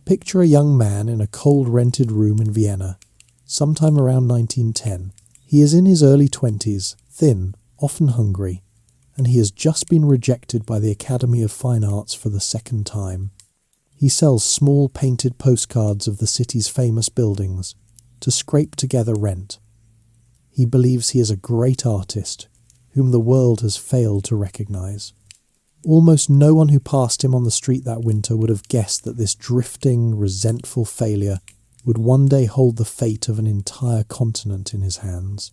Picture a young man in a cold rented room in Vienna, sometime around 1910. He is in his early 20s, thin, often hungry, and he has just been rejected by the Academy of Fine Arts for the second time. He sells small painted postcards of the city's famous buildings to scrape together rent. He believes he is a great artist whom the world has failed to recognize. Almost no one who passed him on the street that winter would have guessed that this drifting, resentful failure would one day hold the fate of an entire continent in his hands.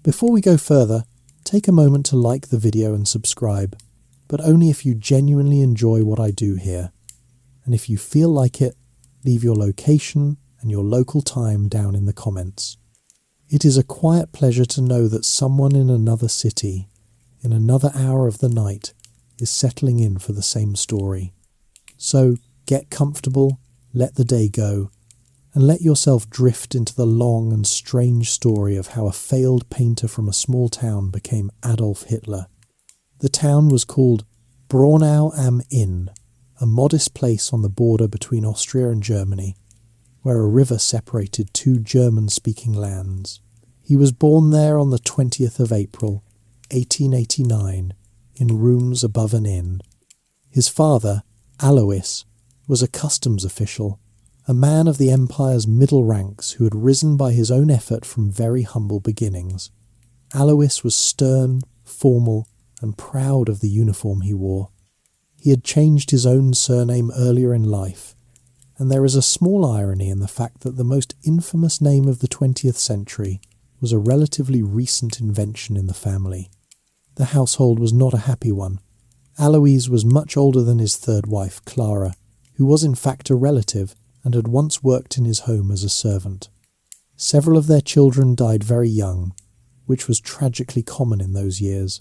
Before we go further, take a moment to like the video and subscribe, but only if you genuinely enjoy what I do here. And if you feel like it, leave your location and your local time down in the comments. It is a quiet pleasure to know that someone in another city, in another hour of the night, is settling in for the same story. So get comfortable, let the day go, and let yourself drift into the long and strange story of how a failed painter from a small town became Adolf Hitler. The town was called Braunau am Inn, a modest place on the border between Austria and Germany, where a river separated two German-speaking lands. He was born there on the 20th of April, 1889, in rooms above an inn. His father, Alois, was a customs official, a man of the empire's middle ranks who had risen by his own effort from very humble beginnings. Alois was stern, formal, and proud of the uniform he wore. He had changed his own surname earlier in life, and there is a small irony in the fact that the most infamous name of the 20th century was a relatively recent invention in the family. The household was not a happy one. Alois was much older than his third wife, Clara, who was in fact a relative and had once worked in his home as a servant. Several of their children died very young, which was tragically common in those years,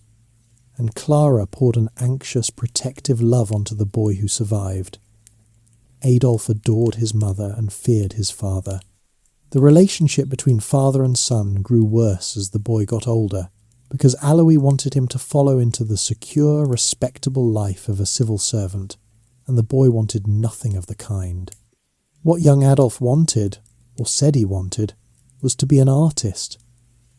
and Clara poured an anxious, protective love onto the boy who survived. Adolf adored his mother and feared his father. The relationship between father and son grew worse as the boy got older, because Alois wanted him to follow into the secure, respectable life of a civil servant, and the boy wanted nothing of the kind. What young Adolf wanted, or said he wanted, was to be an artist.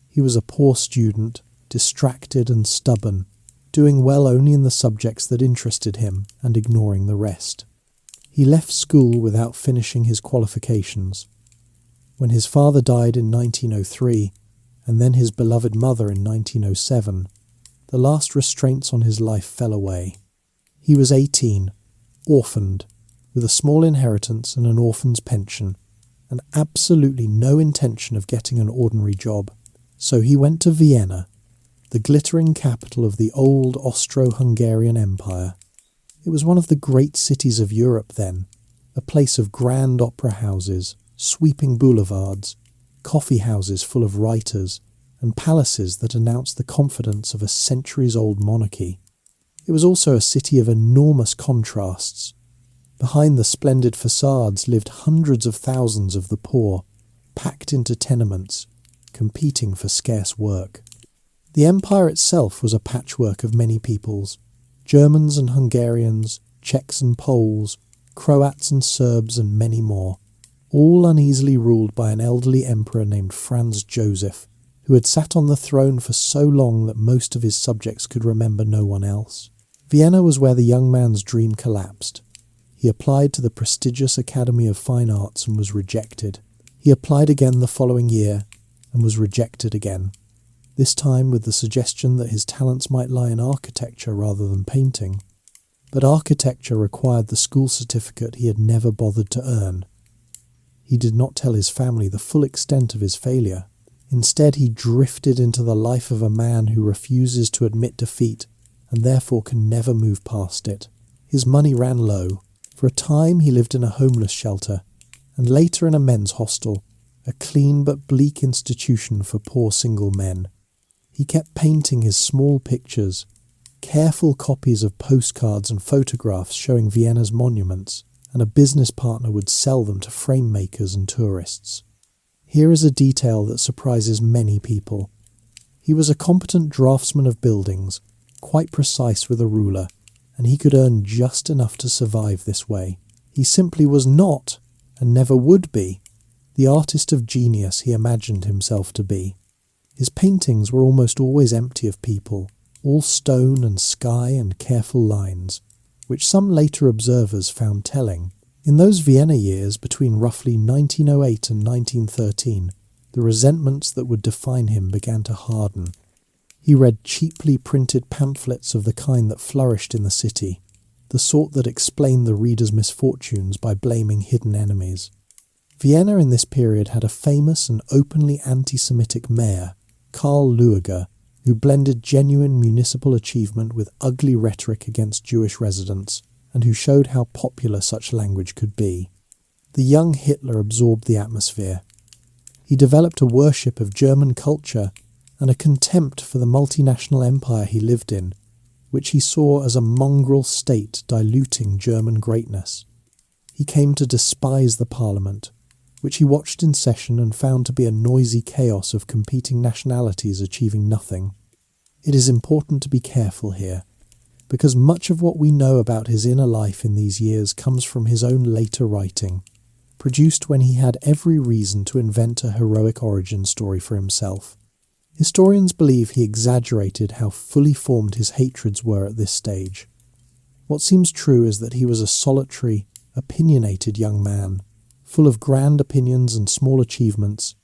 He was a poor student, distracted and stubborn, doing well only in the subjects that interested him and ignoring the rest. He left school without finishing his qualifications. When his father died in 1903, and then his beloved mother in 1907, the last restraints on his life fell away. He was 18, orphaned, with a small inheritance and an orphan's pension, and absolutely no intention of getting an ordinary job. So he went to Vienna, the glittering capital of the old Austro-Hungarian Empire. It was one of the great cities of Europe then, a place of grand opera houses, sweeping boulevards, coffee houses full of writers, and palaces that announced the confidence of a centuries-old monarchy. It was also a city of enormous contrasts. Behind the splendid facades lived hundreds of thousands of the poor, packed into tenements, competing for scarce work. The empire itself was a patchwork of many peoples: Germans and Hungarians, Czechs and Poles, Croats and Serbs, and many more, all uneasily ruled by an elderly emperor named Franz Joseph, who had sat on the throne for so long that most of his subjects could remember no one else. Vienna was where the young man's dream collapsed. He applied to the prestigious Academy of Fine Arts and was rejected. He applied again the following year and was rejected again, this time with the suggestion that his talents might lie in architecture rather than painting. But architecture required the school certificate he had never bothered to earn. He did not tell his family the full extent of his failure. Instead, he drifted into the life of a man who refuses to admit defeat and therefore can never move past it. His money ran low. For a time he lived in a homeless shelter, and later in a men's hostel, a clean but bleak institution for poor single men. He kept painting his small pictures, careful copies of postcards and photographs showing Vienna's monuments, and a business partner would sell them to frame makers and tourists. Here is a detail that surprises many people. He was a competent draftsman of buildings, quite precise with a ruler, and he could earn just enough to survive this way. He simply was not, and never would be, the artist of genius he imagined himself to be. His paintings were almost always empty of people, all stone and sky and careful lines, which some later observers found telling. In those Vienna years between roughly 1908 and 1913, the resentments that would define him began to harden. He read cheaply printed pamphlets of the kind that flourished in the city, the sort that explained the reader's misfortunes by blaming hidden enemies. Vienna in this period had a famous and openly anti-Semitic mayor, Karl Lueger, who blended genuine municipal achievement with ugly rhetoric against Jewish residents, and who showed how popular such language could be. The young Hitler absorbed the atmosphere. He developed a worship of German culture and a contempt for the multinational empire he lived in, which he saw as a mongrel state diluting German greatness. He came to despise the parliament, which he watched in session and found to be a noisy chaos of competing nationalities achieving nothing. It is important to be careful here, because much of what we know about his inner life in these years comes from his own later writing, produced when he had every reason to invent a heroic origin story for himself. Historians believe he exaggerated how fully formed his hatreds were at this stage. What seems true is that he was a solitary, opinionated young man, full of grand opinions and small achievements,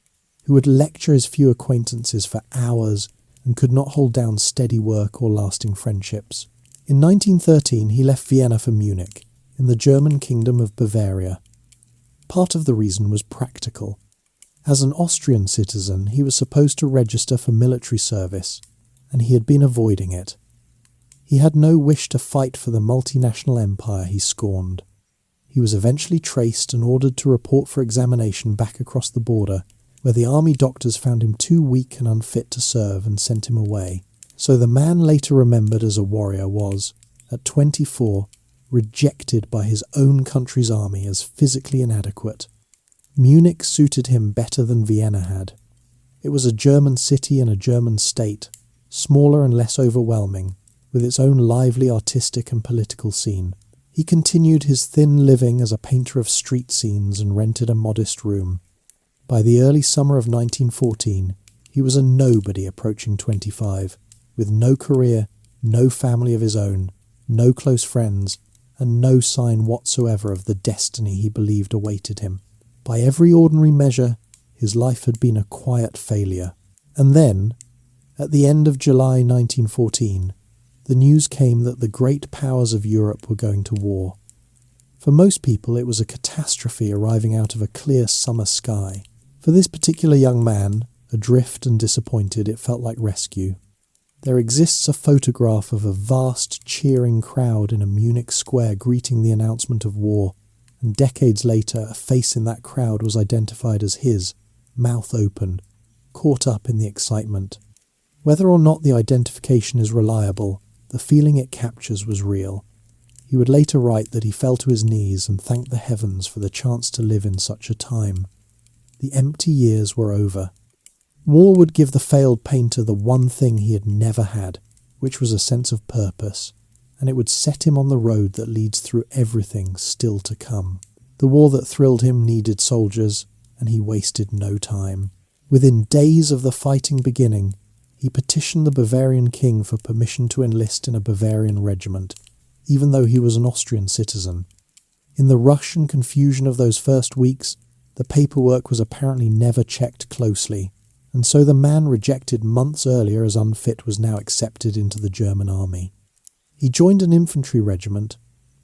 who would lecture his few acquaintances for hours and could not hold down steady work or lasting friendships. In 1913 he left Vienna for Munich, in the German kingdom of Bavaria. Part of the reason was practical. As an Austrian citizen, he was supposed to register for military service, and he had been avoiding it. He had no wish to fight for the multinational empire he scorned. He was eventually traced and ordered to report for examination back across the border, where the army doctors found him too weak and unfit to serve and sent him away. So the man later remembered as a warrior was, at 24, rejected by his own country's army as physically inadequate. Munich suited him better than Vienna had. It was a German city and a German state, smaller and less overwhelming, with its own lively artistic and political scene. He continued his thin living as a painter of street scenes and rented a modest room. By the early summer of 1914, he was a nobody approaching 25, with no career, no family of his own, no close friends, and no sign whatsoever of the destiny he believed awaited him. By every ordinary measure, his life had been a quiet failure. And then, at the end of July 1914, the news came that the great powers of Europe were going to war. For most people, it was a catastrophe arriving out of a clear summer sky. For this particular young man, adrift and disappointed, it felt like rescue. There exists a photograph of a vast, cheering crowd in a Munich square greeting the announcement of war, and decades later a face in that crowd was identified as his, mouth open, caught up in the excitement. Whether or not the identification is reliable, the feeling it captures was real. He would later write that he fell to his knees and thanked the heavens for the chance to live in such a time. The empty years were over. War would give the failed painter the one thing he had never had, which was a sense of purpose, and it would set him on the road that leads through everything still to come. The war that thrilled him needed soldiers, and he wasted no time. Within days of the fighting beginning, he petitioned the Bavarian king for permission to enlist in a Bavarian regiment, even though he was an Austrian citizen. In the rush and confusion of those first weeks, the paperwork was apparently never checked closely, and so the man rejected months earlier as unfit was now accepted into the German army. He joined an infantry regiment,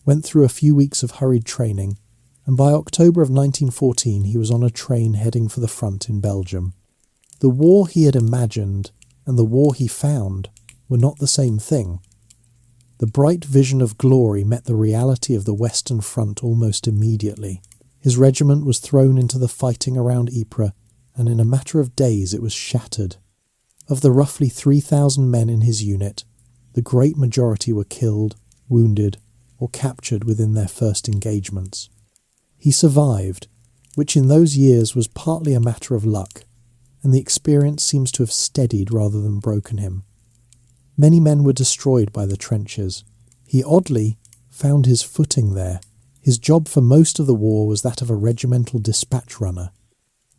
went through a few weeks of hurried training, and by October of 1914 he was on a train heading for the front in Belgium. The war he had imagined and the war he found were not the same thing. The bright vision of glory met the reality of the Western Front almost immediately. His regiment was thrown into the fighting around Ypres, and in a matter of days it was shattered. Of the roughly 3,000 men in his unit, the great majority were killed, wounded, or captured within their first engagements. He survived, which in those years was partly a matter of luck, and the experience seems to have steadied rather than broken him. Many men were destroyed by the trenches. He oddly found his footing there. His job for most of the war was that of a regimental dispatch runner.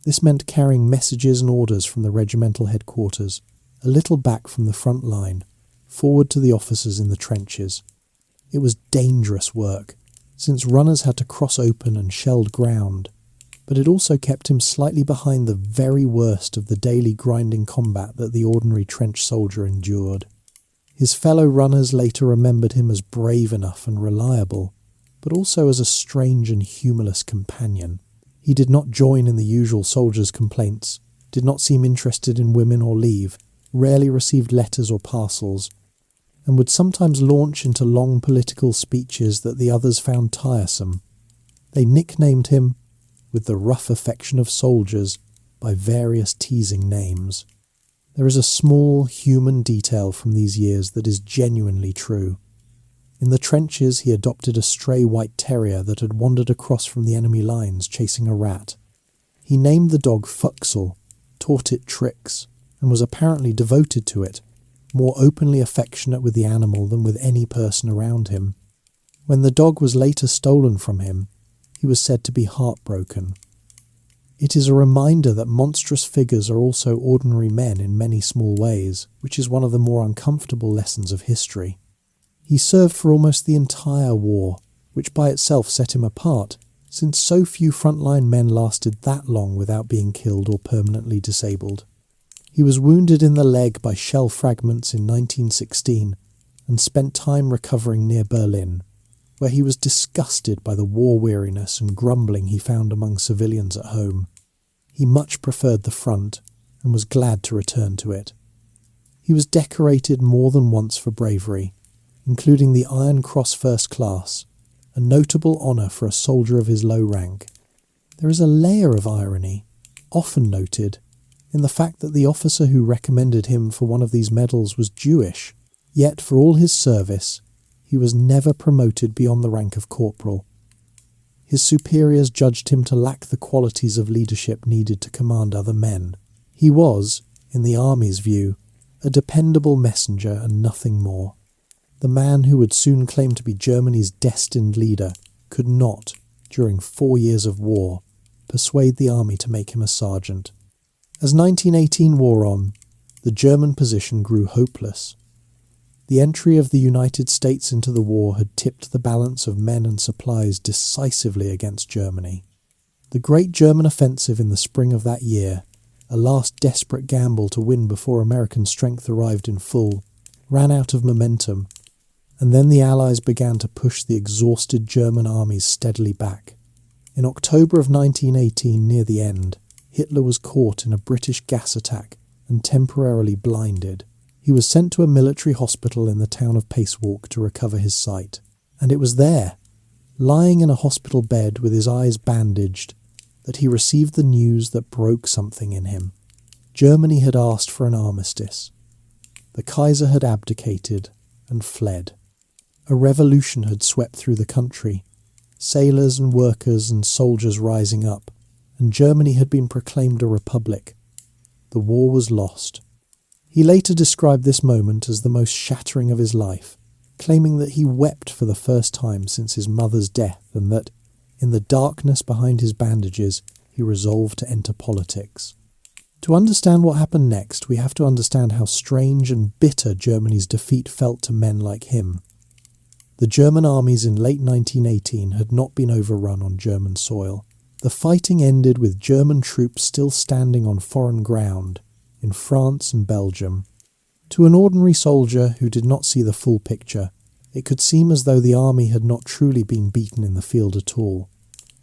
This meant carrying messages and orders from the regimental headquarters, a little back from the front line, forward to the officers in the trenches. It was dangerous work, since runners had to cross open and shelled ground, but it also kept him slightly behind the very worst of the daily grinding combat that the ordinary trench soldier endured. His fellow runners later remembered him as brave enough and reliable, but also as a strange and humorless companion. He did not join in the usual soldiers' complaints, did not seem interested in women or leave, rarely received letters or parcels, and would sometimes launch into long political speeches that the others found tiresome. They nicknamed him, with the rough affection of soldiers, by various teasing names. There is a small human detail from these years that is genuinely true. In the trenches he adopted a stray white terrier that had wandered across from the enemy lines chasing a rat. He named the dog Fuxel, taught it tricks, and was apparently devoted to it, more openly affectionate with the animal than with any person around him. When the dog was later stolen from him, he was said to be heartbroken. It is a reminder that monstrous figures are also ordinary men in many small ways, which is one of the more uncomfortable lessons of history. He served for almost the entire war, which by itself set him apart, since so few frontline men lasted that long without being killed or permanently disabled. He was wounded in the leg by shell fragments in 1916 and spent time recovering near Berlin, where he was disgusted by the war weariness and grumbling he found among civilians at home. He much preferred the front and was glad to return to it. He was decorated more than once for bravery, including the Iron Cross First Class, a notable honour for a soldier of his low rank. There is a layer of irony, often noted, in the fact that the officer who recommended him for one of these medals was Jewish, yet for all his service, he was never promoted beyond the rank of corporal. His superiors judged him to lack the qualities of leadership needed to command other men. He was, in the army's view, a dependable messenger and nothing more. The man who would soon claim to be Germany's destined leader could not, during 4 years of war, persuade the army to make him a sergeant. As 1918 wore on, the German position grew hopeless. The entry of the United States into the war had tipped the balance of men and supplies decisively against Germany. The great German offensive in the spring of that year, a last desperate gamble to win before American strength arrived in full, ran out of momentum, and then the Allies began to push the exhausted German armies steadily back. In October of 1918, near the end, Hitler was caught in a British gas attack and temporarily blinded. He was sent to a military hospital in the town of Pacewalk to recover his sight. And it was there, lying in a hospital bed with his eyes bandaged, that he received the news that broke something in him. Germany had asked for an armistice. The Kaiser had abdicated and fled. A revolution had swept through the country, sailors and workers and soldiers rising up, and Germany had been proclaimed a republic. The war was lost. He later described this moment as the most shattering of his life, claiming that he wept for the first time since his mother's death and that, in the darkness behind his bandages, he resolved to enter politics. To understand what happened next, we have to understand how strange and bitter Germany's defeat felt to men like him. The German armies in late 1918 had not been overrun on German soil. The fighting ended with German troops still standing on foreign ground, in France and Belgium. To an ordinary soldier who did not see the full picture, it could seem as though the army had not truly been beaten in the field at all.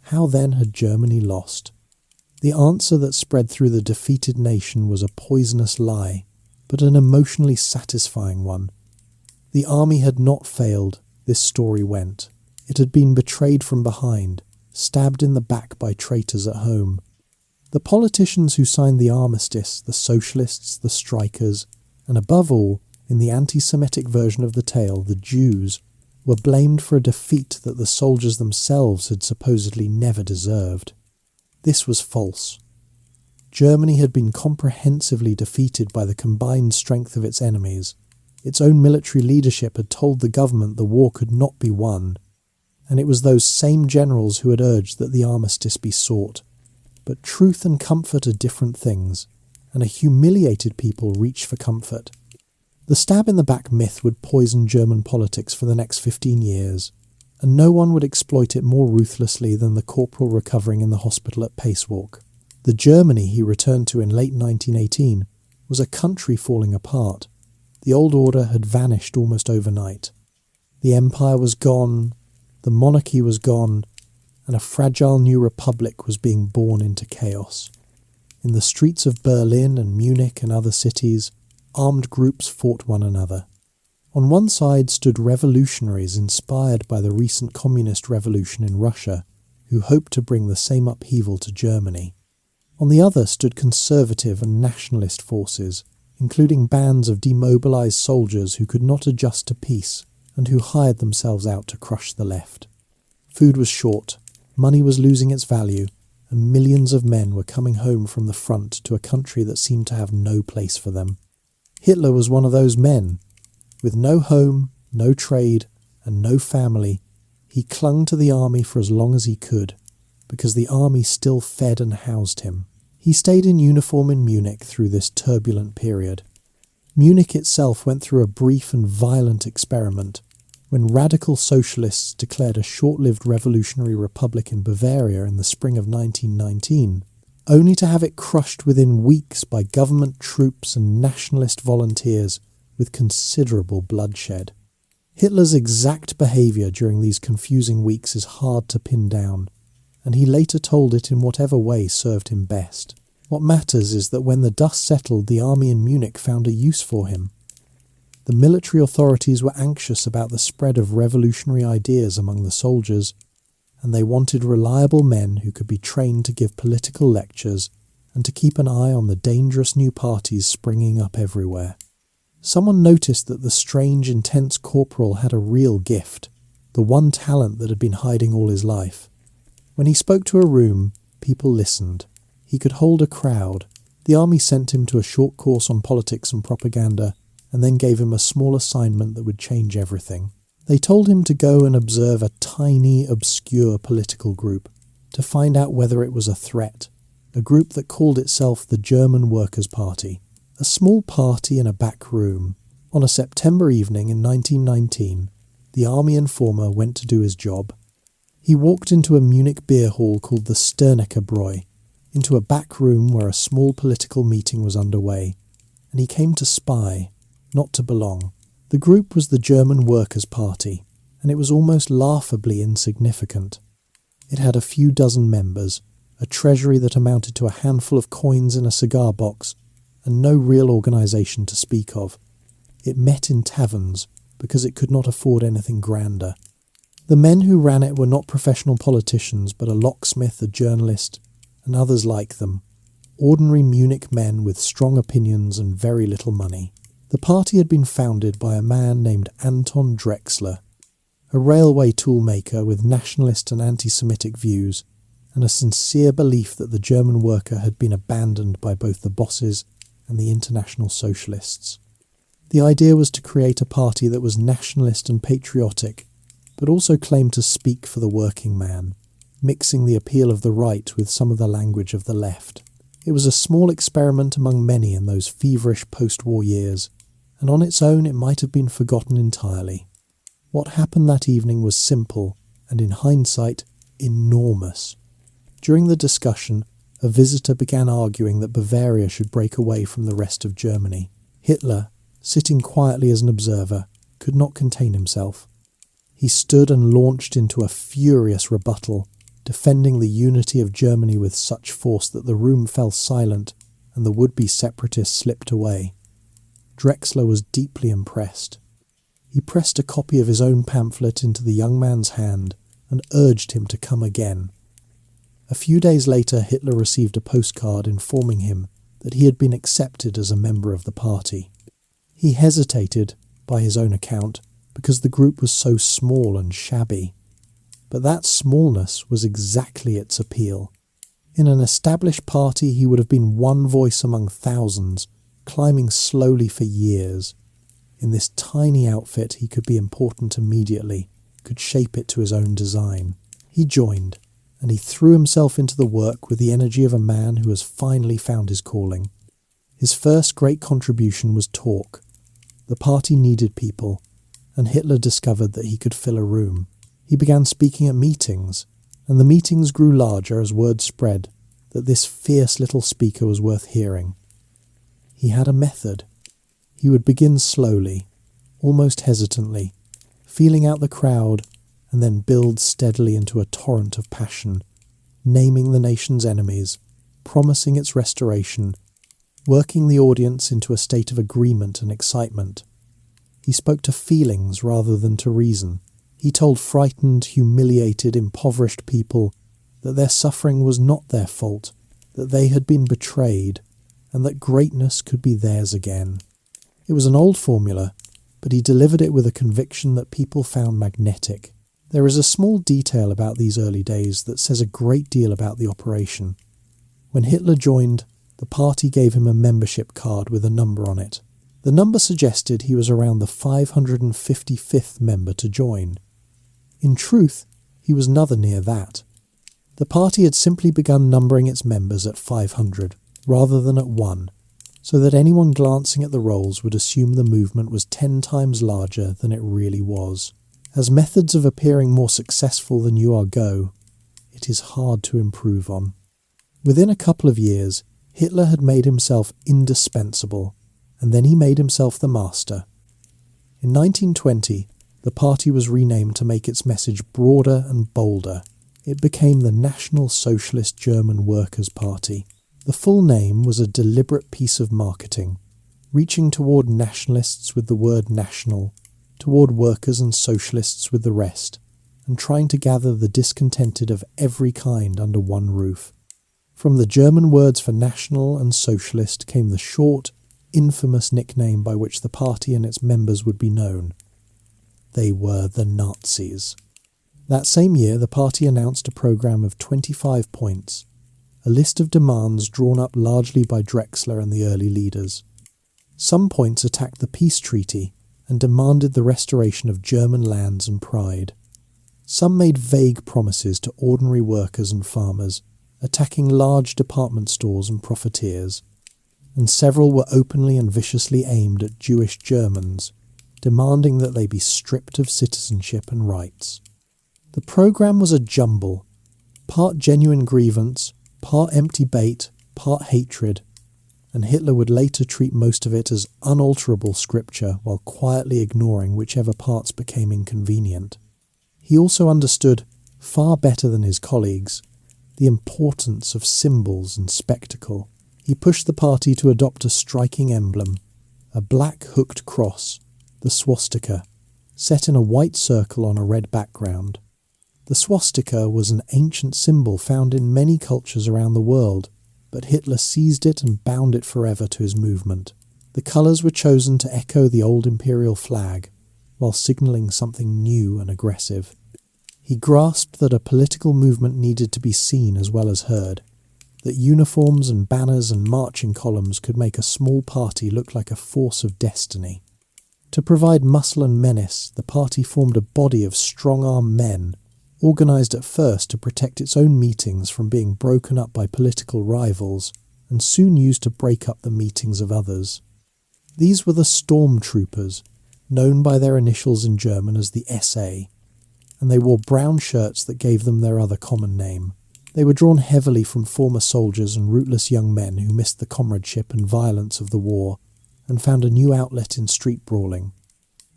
How then had Germany lost? The answer that spread through the defeated nation was a poisonous lie, but an emotionally satisfying one. The army had not failed, this story went. It had been betrayed from behind, stabbed in the back by traitors at home. The politicians who signed the armistice, the socialists, the strikers, and above all, in the anti-Semitic version of the tale, the Jews, were blamed for a defeat that the soldiers themselves had supposedly never deserved. This was false. Germany had been comprehensively defeated by the combined strength of its enemies. Its own military leadership had told the government the war could not be won. and it was those same generals who had urged that the armistice be sought. But truth and comfort are different things, and a humiliated people reach for comfort. The stab-in-the-back myth would poison German politics for the next 15 years, and no one would exploit it more ruthlessly than the corporal recovering in the hospital at Pacewalk. The Germany he returned to in late 1918 was a country falling apart. The old order had vanished almost overnight. The empire was gone, the monarchy was gone, and a fragile new republic was being born into chaos. In the streets of Berlin and Munich and other cities, armed groups fought one another. On one side stood revolutionaries inspired by the recent communist revolution in Russia, who hoped to bring the same upheaval to Germany. On the other stood conservative and nationalist forces, including bands of demobilized soldiers who could not adjust to peace and who hired themselves out to crush the left. Food was short, money was losing its value, and millions of men were coming home from the front to a country that seemed to have no place for them. Hitler was one of those men. With no home, no trade, and no family, he clung to the army for as long as he could, because the army still fed and housed him. He stayed in uniform in Munich through this turbulent period. Munich itself went through a brief and violent experiment when radical socialists declared a short-lived revolutionary republic in Bavaria in the spring of 1919, only to have it crushed within weeks by government troops and nationalist volunteers with considerable bloodshed. Hitler's exact behaviour during these confusing weeks is hard to pin down, and he later told it in whatever way served him best. What matters is that when the dust settled, the army in Munich found a use for him. The military authorities were anxious about the spread of revolutionary ideas among the soldiers, and they wanted reliable men who could be trained to give political lectures and to keep an eye on the dangerous new parties springing up everywhere. Someone noticed that the strange, intense corporal had a real gift, the one talent that had been hiding all his life. When he spoke to a room, people listened. He could hold a crowd. The army sent him to a short course on politics and propaganda, and then gave him a small assignment that would change everything. They told him to go and observe a tiny, obscure political group, to find out whether it was a threat, a group that called itself the German Workers' Party, a small party in a back room. On a September evening in 1919, the army informer went to do his job. He walked into a Munich beer hall called the Sternecker, into a back room where a small political meeting was underway, and he came to spy, not to belong. The group was the German Workers' Party, and it was almost laughably insignificant. It had a few dozen members, a treasury that amounted to a handful of coins in a cigar box, and no real organisation to speak of. It met in taverns, because it could not afford anything grander. The men who ran it were not professional politicians, but a locksmith, a journalist, and others like them, ordinary Munich men with strong opinions and very little money. The party had been founded by a man named Anton Drexler, a railway toolmaker with nationalist and anti-Semitic views, and a sincere belief that the German worker had been abandoned by both the bosses and the international socialists. The idea was to create a party that was nationalist and patriotic, but also claimed to speak for the working man, mixing the appeal of the right with some of the language of the left. It was a small experiment among many in those feverish post-war years, and on its own it might have been forgotten entirely. What happened that evening was simple, and in hindsight, enormous. During the discussion, a visitor began arguing that Bavaria should break away from the rest of Germany. Hitler, sitting quietly as an observer, could not contain himself. He stood and launched into a furious rebuttal, defending the unity of Germany with such force that the room fell silent and the would-be separatists slipped away. Drexler was deeply impressed. He pressed a copy of his own pamphlet into the young man's hand and urged him to come again. A few days later, Hitler received a postcard informing him that he had been accepted as a member of the party. He hesitated, by his own account, because the group was so small and shabby. But that smallness was exactly its appeal. In an established party, he would have been one voice among thousands, climbing slowly for years. In this tiny outfit, he could be important immediately, could shape it to his own design. He joined, and he threw himself into the work with the energy of a man who has finally found his calling. His first great contribution was talk. The party needed people, and Hitler discovered that he could fill a room. He began speaking at meetings, and the meetings grew larger as word spread that this fierce little speaker was worth hearing. He had a method. He would begin slowly, almost hesitantly, feeling out the crowd, and then build steadily into a torrent of passion, naming the nation's enemies, promising its restoration, working the audience into a state of agreement and excitement. He spoke to feelings rather than to reason. He told frightened, humiliated, impoverished people that their suffering was not their fault, that they had been betrayed, and that greatness could be theirs again. It was an old formula, but he delivered it with a conviction that people found magnetic. There is a small detail about these early days that says a great deal about the operation. When Hitler joined, the party gave him a membership card with a number on it. The number suggested he was around the 555th member to join. In truth, he was nother near that. The party had simply begun numbering its members at 500, rather than at 1, so that anyone glancing at the rolls would assume the movement was 10 times larger than it really was. As methods of appearing more successful than you are go, it is hard to improve on. Within a couple of years, Hitler had made himself indispensable, and then he made himself the master. In 1920, the party was renamed to make its message broader and bolder. It became the National Socialist German Workers' Party. The full name was a deliberate piece of marketing, reaching toward nationalists with the word national, toward workers and socialists with the rest, and trying to gather the discontented of every kind under one roof. From the German words for national and socialist came the short, infamous nickname by which the party and its members would be known. They were the Nazis. That same year, the party announced a programme of 25 points, a list of demands drawn up largely by Drexler and the early leaders. Some points attacked the peace treaty and demanded the restoration of German lands and pride. Some made vague promises to ordinary workers and farmers, attacking large department stores and profiteers, and several were openly and viciously aimed at Jewish Germans, demanding that they be stripped of citizenship and rights. The programme was a jumble, part genuine grievance, part empty bait, part hatred, and Hitler would later treat most of it as unalterable scripture while quietly ignoring whichever parts became inconvenient. He also understood, far better than his colleagues, the importance of symbols and spectacle. He pushed the party to adopt a striking emblem, a black hooked cross, the swastika, set in a white circle on a red background. The swastika was an ancient symbol found in many cultures around the world, but Hitler seized it and bound it forever to his movement. The colours were chosen to echo the old imperial flag, while signalling something new and aggressive. He grasped that a political movement needed to be seen as well as heard, that uniforms and banners and marching columns could make a small party look like a force of destiny. To provide muscle and menace, the party formed a body of strong-armed men, organised at first to protect its own meetings from being broken up by political rivals, and soon used to break up the meetings of others. These were the stormtroopers, known by their initials in German as the SA, and they wore brown shirts that gave them their other common name. They were drawn heavily from former soldiers and rootless young men who missed the comradeship and violence of the war, and found a new outlet in street brawling.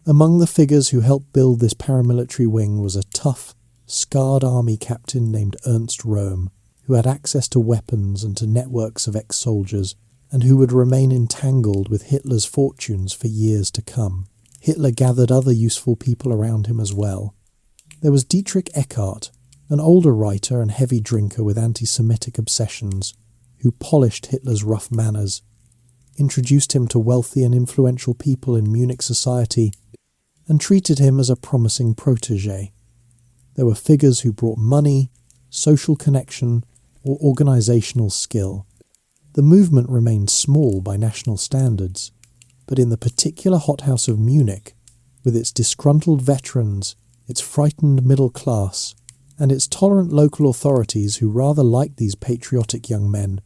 Among the figures who helped build this paramilitary wing was a tough, scarred army captain named Ernst Röhm, who had access to weapons and to networks of ex-soldiers, and who would remain entangled with Hitler's fortunes for years to come. Hitler gathered other useful people around him as well. There was Dietrich Eckart, an older writer and heavy drinker with anti-Semitic obsessions, who polished Hitler's rough manners, introduced him to wealthy and influential people in Munich society, and treated him as a promising protégé. There were figures who brought money, social connection, or organisational skill. The movement remained small by national standards, but in the particular hothouse of Munich, with its disgruntled veterans, its frightened middle class, and its tolerant local authorities who rather liked these patriotic young men,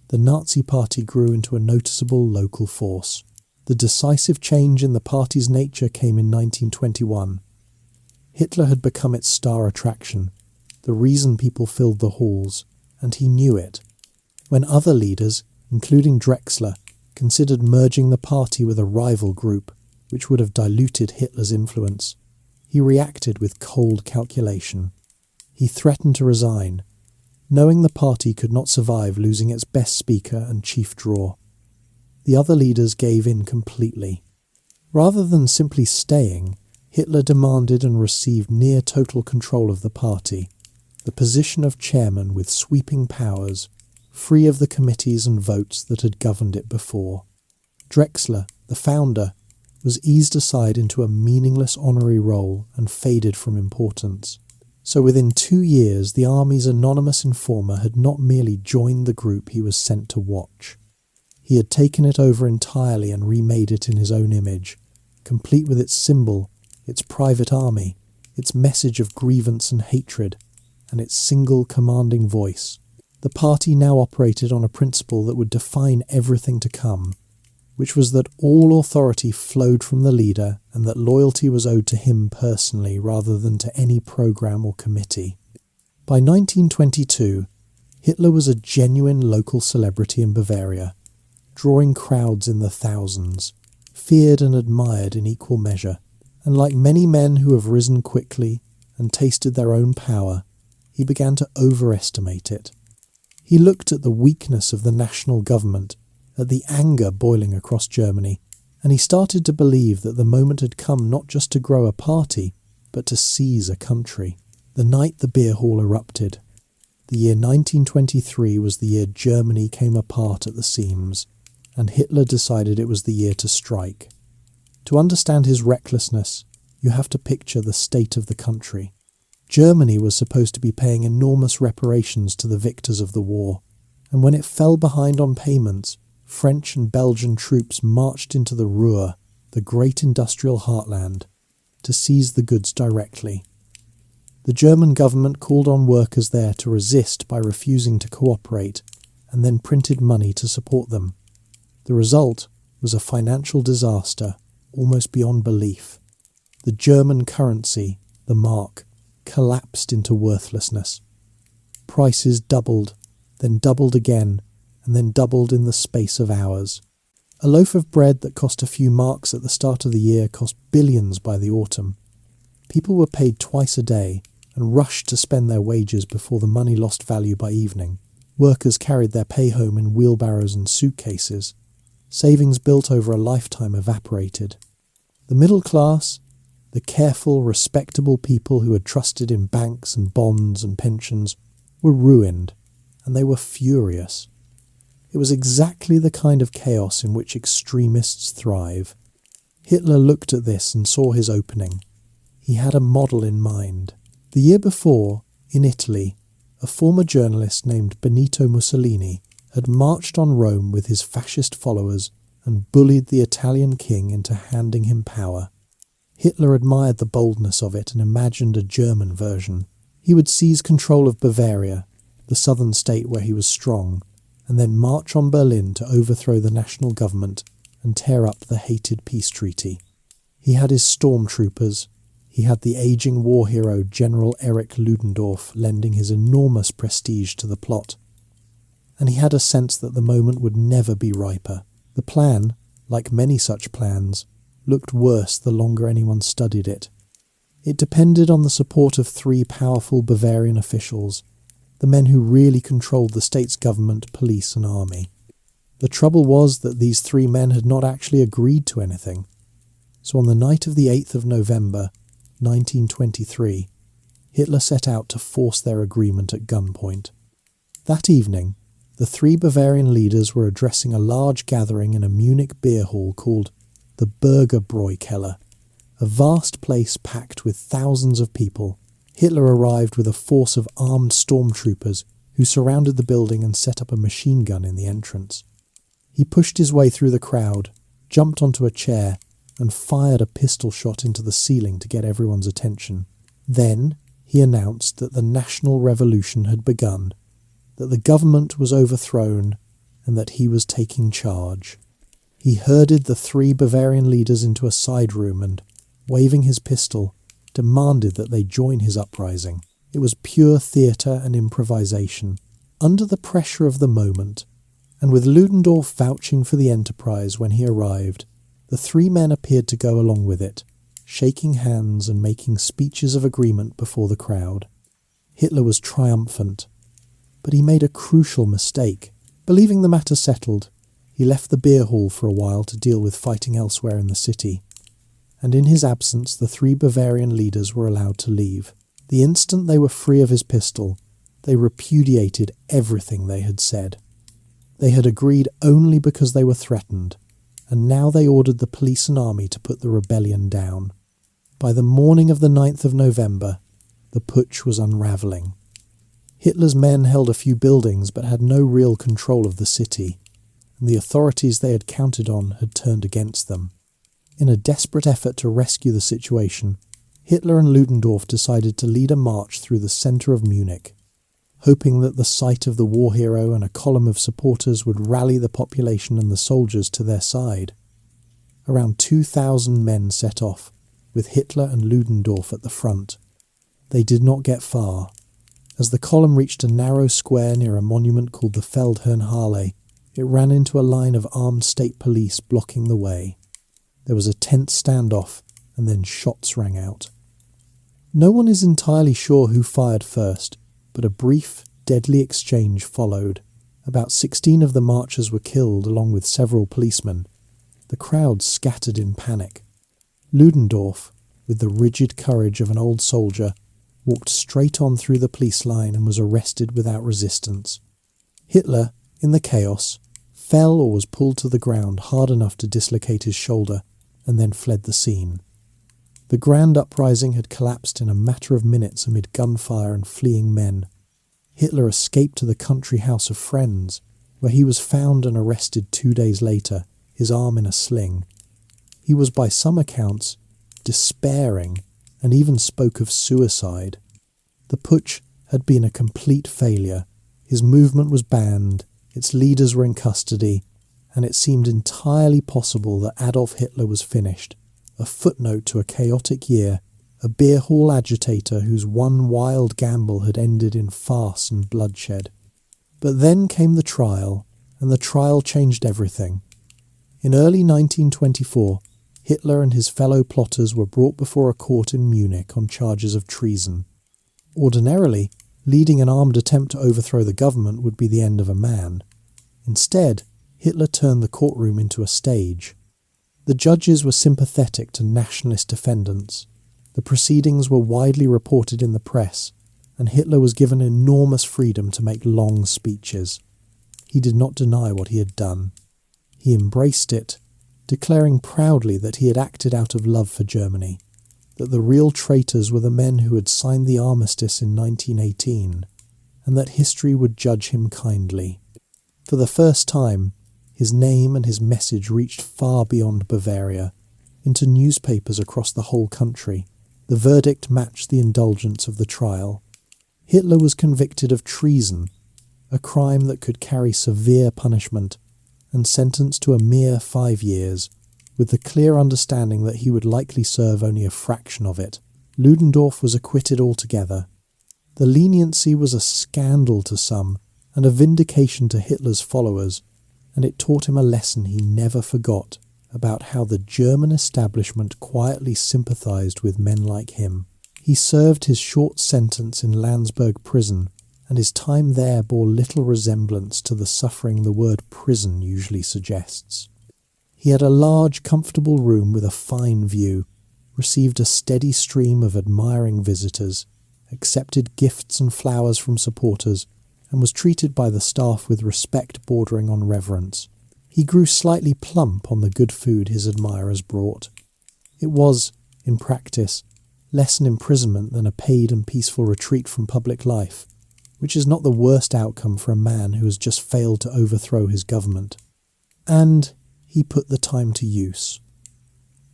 the Nazi Party grew into a noticeable local force. The decisive change in the party's nature came in 1921. Hitler had become its star attraction, the reason people filled the halls, and he knew it. When other leaders, including Drexler, considered merging the party with a rival group, which would have diluted Hitler's influence, he reacted with cold calculation. He threatened to resign, knowing the party could not survive losing its best speaker and chief drawer. The other leaders gave in completely. Rather than simply staying, Hitler demanded and received near total control of the party, the position of chairman with sweeping powers, free of the committees and votes that had governed it before. Drexler, the founder, was eased aside into a meaningless honorary role and faded from importance. So within 2 years, the army's anonymous informer had not merely joined the group he was sent to watch. He had taken it over entirely and remade it in his own image, complete with its symbol, its private army, its message of grievance and hatred, and its single commanding voice. The party now operated on a principle that would define everything to come, which was that all authority flowed from the leader and that loyalty was owed to him personally rather than to any program or committee. By 1922, Hitler was a genuine local celebrity in Bavaria, drawing crowds in the thousands, feared and admired in equal measure, and like many men who have risen quickly and tasted their own power, he began to overestimate it. He looked at the weakness of the national government, at the anger boiling across Germany, and he started to believe that the moment had come not just to grow a party, but to seize a country. The night the beer hall erupted. The year 1923 was the year Germany came apart at the seams, and Hitler decided it was the year to strike. To understand his recklessness, you have to picture the state of the country. Germany was supposed to be paying enormous reparations to the victors of the war, and when it fell behind on payments, French and Belgian troops marched into the Ruhr, the great industrial heartland, to seize the goods directly. The German government called on workers there to resist by refusing to cooperate, and then printed money to support them. The result was a financial disaster almost beyond belief. The German currency, the mark, collapsed into worthlessness. Prices doubled, then doubled again, and then doubled in the space of hours. A loaf of bread that cost a few marks at the start of the year cost billions by the autumn. People were paid twice a day and rushed to spend their wages before the money lost value by evening. Workers carried their pay home in wheelbarrows and suitcases. Savings built over a lifetime evaporated. The middle class, the careful, respectable people who had trusted in banks and bonds and pensions, were ruined, and they were furious. It was exactly the kind of chaos in which extremists thrive. Hitler looked at this and saw his opening. He had a model in mind. The year before, in Italy, a former journalist named Benito Mussolini had marched on Rome with his fascist followers and bullied the Italian king into handing him power. Hitler admired the boldness of it and imagined a German version. He would seize control of Bavaria, the southern state where he was strong, and then march on Berlin to overthrow the national government and tear up the hated peace treaty. He had his stormtroopers. He had the aging war hero General Erich Ludendorff lending his enormous prestige to the plot. And he had a sense that the moment would never be riper. The plan, like many such plans, looked worse the longer anyone studied it. It depended on the support of 3 powerful Bavarian officials, the men who really controlled the state's government, police and army. The trouble was that these 3 men had not actually agreed to anything. So on the night of the 8th of November, 1923, Hitler set out to force their agreement at gunpoint. That evening, the 3 Bavarian leaders were addressing a large gathering in a Munich beer hall called the Bürgerbräukeller, a vast place packed with thousands of people. Hitler arrived with a force of armed stormtroopers who surrounded the building and set up a machine gun in the entrance. He pushed his way through the crowd, jumped onto a chair, and fired a pistol shot into the ceiling to get everyone's attention. Then he announced that the national revolution had begun, that the government was overthrown, and that he was taking charge. He herded the 3 Bavarian leaders into a side room and, waving his pistol, demanded that they join his uprising. It was pure theatre and improvisation. Under the pressure of the moment, and with Ludendorff vouching for the enterprise when he arrived, the 3 men appeared to go along with it, shaking hands and making speeches of agreement before the crowd. Hitler was triumphant, but he made a crucial mistake. Believing the matter settled, he left the beer hall for a while to deal with fighting elsewhere in the city, and in his absence the 3 Bavarian leaders were allowed to leave. The instant they were free of his pistol, they repudiated everything they had said. They had agreed only because they were threatened, and now they ordered the police and army to put the rebellion down. By the morning of the 9th of November, the putsch was unravelling. Hitler's men held a few buildings but had no real control of the city, and the authorities they had counted on had turned against them. In a desperate effort to rescue the situation, Hitler and Ludendorff decided to lead a march through the centre of Munich, hoping that the sight of the war hero and a column of supporters would rally the population and the soldiers to their side. Around 2,000 men set off, with Hitler and Ludendorff at the front. They did not get far. As the column reached a narrow square near a monument called the Feldherrnhalle, it ran into a line of armed state police blocking the way. There was a tense standoff, and then shots rang out. No one is entirely sure who fired first, but a brief, deadly exchange followed. About 16 of the marchers were killed, along with several policemen. The crowd scattered in panic. Ludendorff, with the rigid courage of an old soldier, walked straight on through the police line and was arrested without resistance. Hitler, in the chaos, fell or was pulled to the ground hard enough to dislocate his shoulder, and then fled the scene. The grand uprising had collapsed in a matter of minutes amid gunfire and fleeing men. Hitler escaped to the country house of friends, where he was found and arrested 2 days later, his arm in a sling. He was by some accounts despairing and even spoke of suicide. The putsch had been a complete failure. His movement was banned, its leaders were in custody, and it seemed entirely possible that Adolf Hitler was finished, a footnote to a chaotic year, a beer hall agitator whose one wild gamble had ended in farce and bloodshed. But then came the trial, and the trial changed everything. In early 1924, Hitler and his fellow plotters were brought before a court in Munich on charges of treason. Ordinarily, leading an armed attempt to overthrow the government would be the end of a man. Instead, Hitler turned the courtroom into a stage. The judges were sympathetic to nationalist defendants. The proceedings were widely reported in the press, and Hitler was given enormous freedom to make long speeches. He did not deny what he had done. He embraced it, declaring proudly that he had acted out of love for Germany, that the real traitors were the men who had signed the armistice in 1918, and that history would judge him kindly. For the first time, his name and his message reached far beyond Bavaria, into newspapers across the whole country. The verdict matched the indulgence of the trial. Hitler was convicted of treason, a crime that could carry severe punishment, and sentenced to a mere 5 years, with the clear understanding that he would likely serve only a fraction of it. Ludendorff was acquitted altogether. The leniency was a scandal to some, and a vindication to Hitler's followers, and it taught him a lesson he never forgot about how the German establishment quietly sympathised with men like him. He served his short sentence in Landsberg prison, and his time there bore little resemblance to the suffering the word prison usually suggests. He had a large, comfortable room with a fine view, received a steady stream of admiring visitors, accepted gifts and flowers from supporters, and was treated by the staff with respect bordering on reverence. He grew slightly plump on the good food his admirers brought. It was, in practice, less an imprisonment than a paid and peaceful retreat from public life, which is not the worst outcome for a man who has just failed to overthrow his government. And he put the time to use.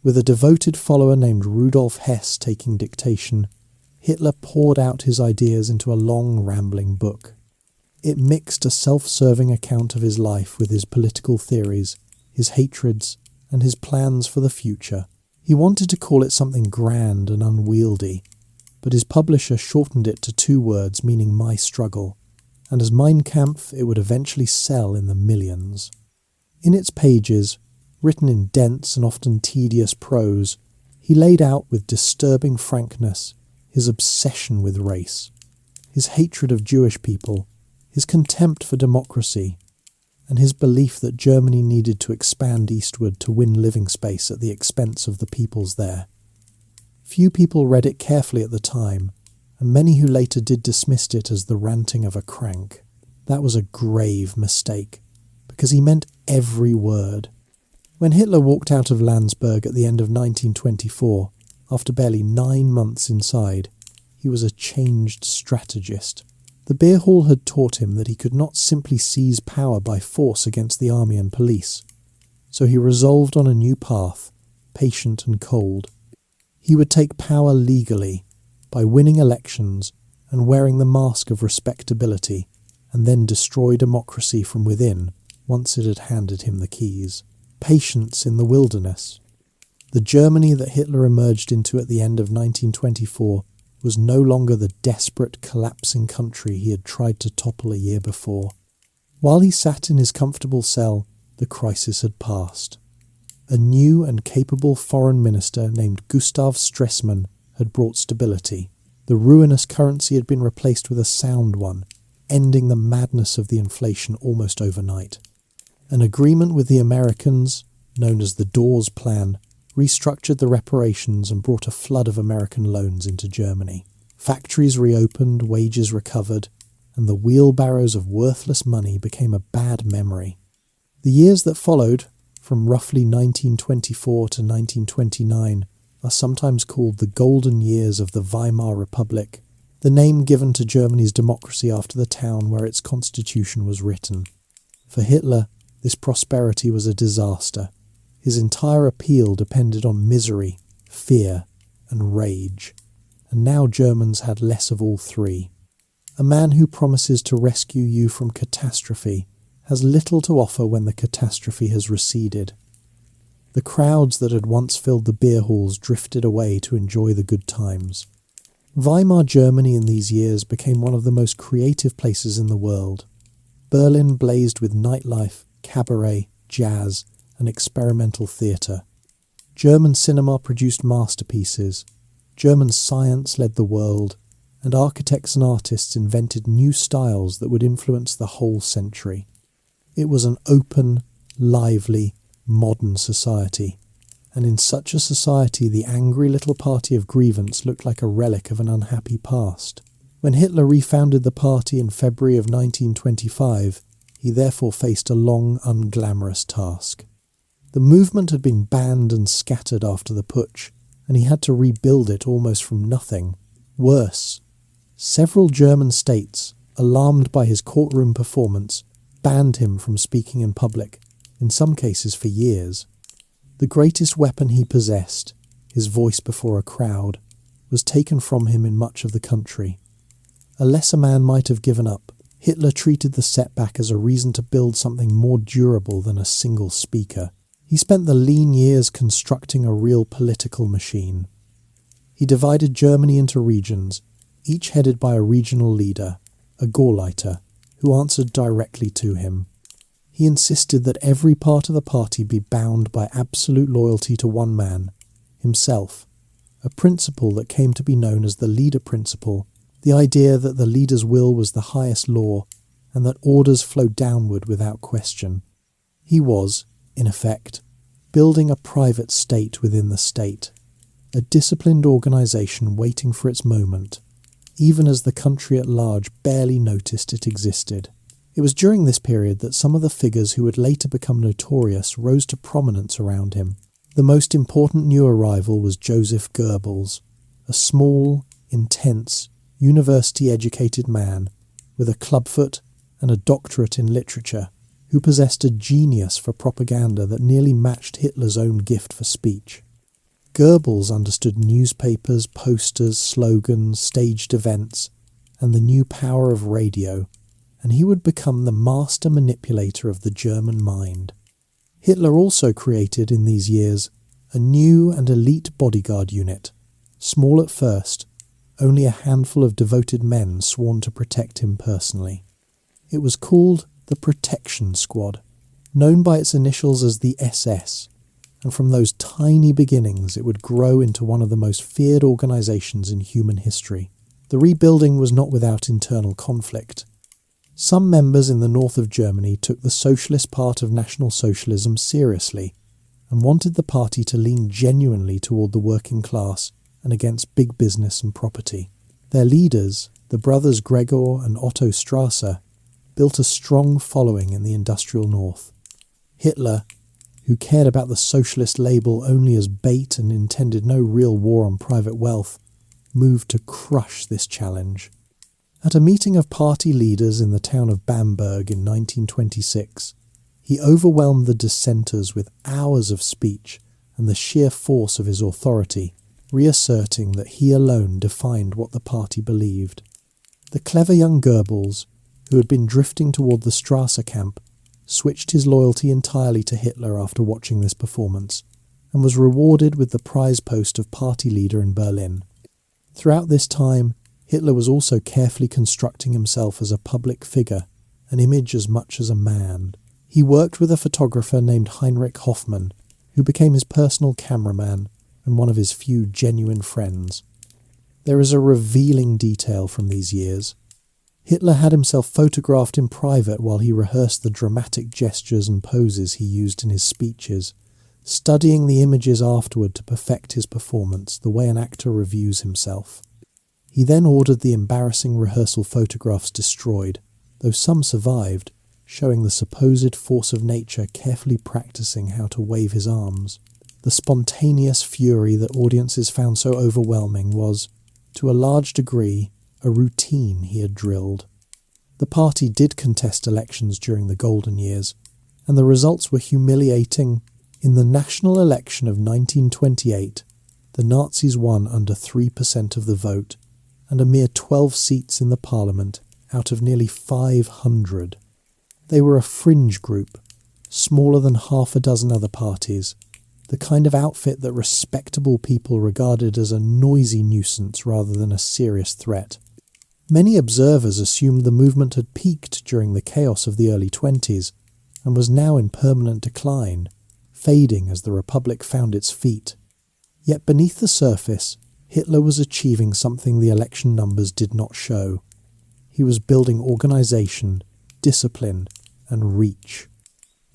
With a devoted follower named Rudolf Hess taking dictation, Hitler poured out his ideas into a long, rambling book. It mixed a self-serving account of his life with his political theories, his hatreds, and his plans for the future. He wanted to call it something grand and unwieldy, but his publisher shortened it to 2 words meaning My Struggle, and as Mein Kampf it would eventually sell in the millions. In its pages, written in dense and often tedious prose, he laid out with disturbing frankness his obsession with race, his hatred of Jewish people, his contempt for democracy, and his belief that Germany needed to expand eastward to win living space at the expense of the peoples there. Few people read it carefully at the time, and many who later did dismissed it as the ranting of a crank. That was a grave mistake, because he meant every word. When Hitler walked out of Landsberg at the end of 1924, after barely 9 months inside, he was a changed strategist. The beer hall had taught him that he could not simply seize power by force against the army and police, so he resolved on a new path, patient and cold. He would take power legally, by winning elections and wearing the mask of respectability, and then destroy democracy from within once it had handed him the keys. Patience in the wilderness. The Germany that Hitler emerged into at the end of 1924 was no longer the desperate, collapsing country he had tried to topple a year before. While he sat in his comfortable cell, the crisis had passed. A new and capable foreign minister named Gustav Stresemann had brought stability. The ruinous currency had been replaced with a sound one, ending the madness of the inflation almost overnight. An agreement with the Americans, known as the Dawes Plan, restructured the reparations and brought a flood of American loans into Germany. Factories reopened, wages recovered, and the wheelbarrows of worthless money became a bad memory. The years that followed, from roughly 1924 to 1929, are sometimes called the golden years of the Weimar Republic, the name given to Germany's democracy after the town where its constitution was written. For Hitler, this prosperity was a disaster. His entire appeal depended on misery, fear, and rage, and now Germans had less of all 3. A man who promises to rescue you from catastrophe has little to offer when the catastrophe has receded. The crowds that had once filled the beer halls drifted away to enjoy the good times. Weimar Germany in these years became one of the most creative places in the world. Berlin blazed with nightlife, cabaret, jazz, and experimental theatre. German cinema produced masterpieces. German science led the world, and architects and artists invented new styles that would influence the whole century. It was an open, lively, modern society, and in such a society the angry little party of grievance looked like a relic of an unhappy past. When Hitler refounded the party in February of 1925, he therefore faced a long, unglamorous task. The movement had been banned and scattered after the putsch, and he had to rebuild it almost from nothing. Worse, several German states, alarmed by his courtroom performance, banned him from speaking in public, in some cases for years. The greatest weapon he possessed, his voice before a crowd, was taken from him in much of the country. A lesser man might have given up. Hitler treated the setback as a reason to build something more durable than a single speaker. He spent the lean years constructing a real political machine. He divided Germany into regions, each headed by a regional leader, a Gauleiter, who answered directly to him. He insisted that every part of the party be bound by absolute loyalty to one man, himself, a principle that came to be known as the leader principle, the idea that the leader's will was the highest law and that orders flowed downward without question. He was, in effect, building a private state within the state, a disciplined organisation waiting for its moment, even as the country at large barely noticed it existed. It was during this period that some of the figures who would later become notorious rose to prominence around him. The most important new arrival was Joseph Goebbels, a small, intense, university-educated man with a clubfoot and a doctorate in literature, who possessed a genius for propaganda that nearly matched Hitler's own gift for speech. Goebbels understood newspapers, posters, slogans, staged events, and the new power of radio, and he would become the master manipulator of the German mind. Hitler also created in these years a new and elite bodyguard unit, small at first, only a handful of devoted men sworn to protect him personally. It was called the Protection Squad, known by its initials as the SS, and from those tiny beginnings it would grow into one of the most feared organizations in human history. The rebuilding was not without internal conflict. Some members in the north of Germany took the socialist part of National Socialism seriously and wanted the party to lean genuinely toward the working class and against big business and property. Their leaders, the brothers Gregor and Otto Strasser, built a strong following in the industrial north. Hitler, who cared about the socialist label only as bait and intended no real war on private wealth, moved to crush this challenge. At a meeting of party leaders in the town of Bamberg in 1926, he overwhelmed the dissenters with hours of speech and the sheer force of his authority, reasserting that he alone defined what the party believed. The clever young Goebbels, who had been drifting toward the Strasser camp, switched his loyalty entirely to Hitler after watching this performance, and was rewarded with the prize post of party leader in Berlin. Throughout this time, Hitler was also carefully constructing himself as a public figure, an image as much as a man. He worked with a photographer named Heinrich Hoffmann, who became his personal cameraman and one of his few genuine friends. There is a revealing detail from these years. Hitler had himself photographed in private while he rehearsed the dramatic gestures and poses he used in his speeches, studying the images afterward to perfect his performance the way an actor reviews himself. He then ordered the embarrassing rehearsal photographs destroyed, though some survived, showing the supposed force of nature carefully practicing how to wave his arms. The spontaneous fury that audiences found so overwhelming was, to a large degree, a routine he had drilled. The party did contest elections during the golden years, and the results were humiliating. In the national election of 1928, the Nazis won under 3% of the vote, and a mere 12 seats in the parliament out of nearly 500. They were a fringe group, smaller than half a dozen other parties, the kind of outfit that respectable people regarded as a noisy nuisance rather than a serious threat. Many observers assumed the movement had peaked during the chaos of the early 20s and was now in permanent decline, fading as the Republic found its feet. Yet beneath the surface, Hitler was achieving something the election numbers did not show. He was building organisation, discipline, and reach.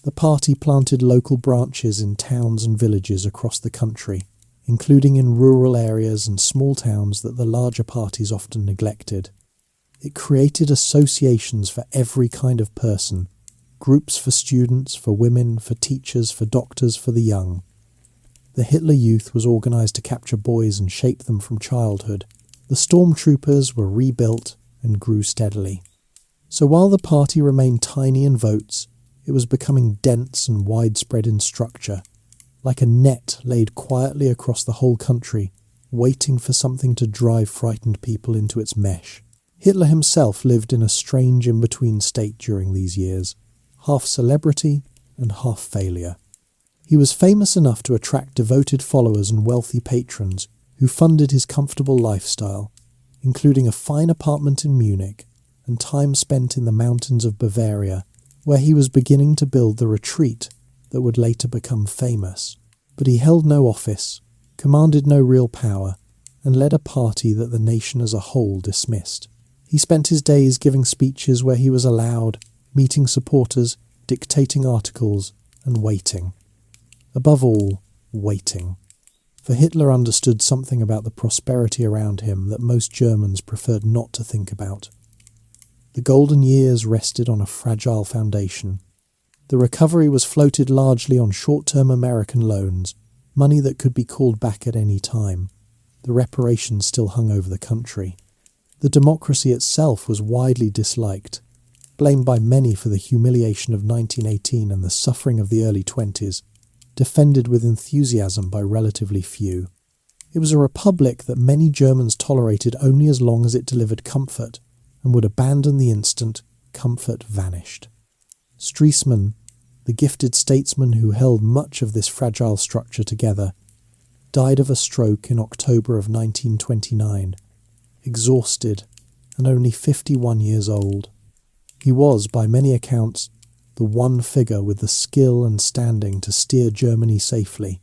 The party planted local branches in towns and villages across the country, including in rural areas and small towns that the larger parties often neglected. It created associations for every kind of person, groups for students, for women, for teachers, for doctors, for the young. The Hitler Youth was organised to capture boys and shape them from childhood. The stormtroopers were rebuilt and grew steadily. So while the party remained tiny in votes, it was becoming dense and widespread in structure, like a net laid quietly across the whole country, waiting for something to drive frightened people into its mesh. Hitler himself lived in a strange in-between state during these years, half celebrity and half failure. He was famous enough to attract devoted followers and wealthy patrons who funded his comfortable lifestyle, including a fine apartment in Munich and time spent in the mountains of Bavaria, where he was beginning to build the retreat that would later become famous. But he held no office, commanded no real power, and led a party that the nation as a whole dismissed. He spent his days giving speeches where he was allowed, meeting supporters, dictating articles, and waiting. Above all, waiting. For Hitler understood something about the prosperity around him that most Germans preferred not to think about. The golden years rested on a fragile foundation. The recovery was floated largely on short-term American loans, money that could be called back at any time. The reparations still hung over the country. The democracy itself was widely disliked, blamed by many for the humiliation of 1918 and the suffering of the early 20s. defended with enthusiasm by relatively few. It was a republic that many Germans tolerated only as long as it delivered comfort, and would abandon the instant comfort vanished. Stresemann, the gifted statesman who held much of this fragile structure together, died of a stroke in October of 1929, exhausted and only 51 years old. He was, by many accounts, the one figure with the skill and standing to steer Germany safely,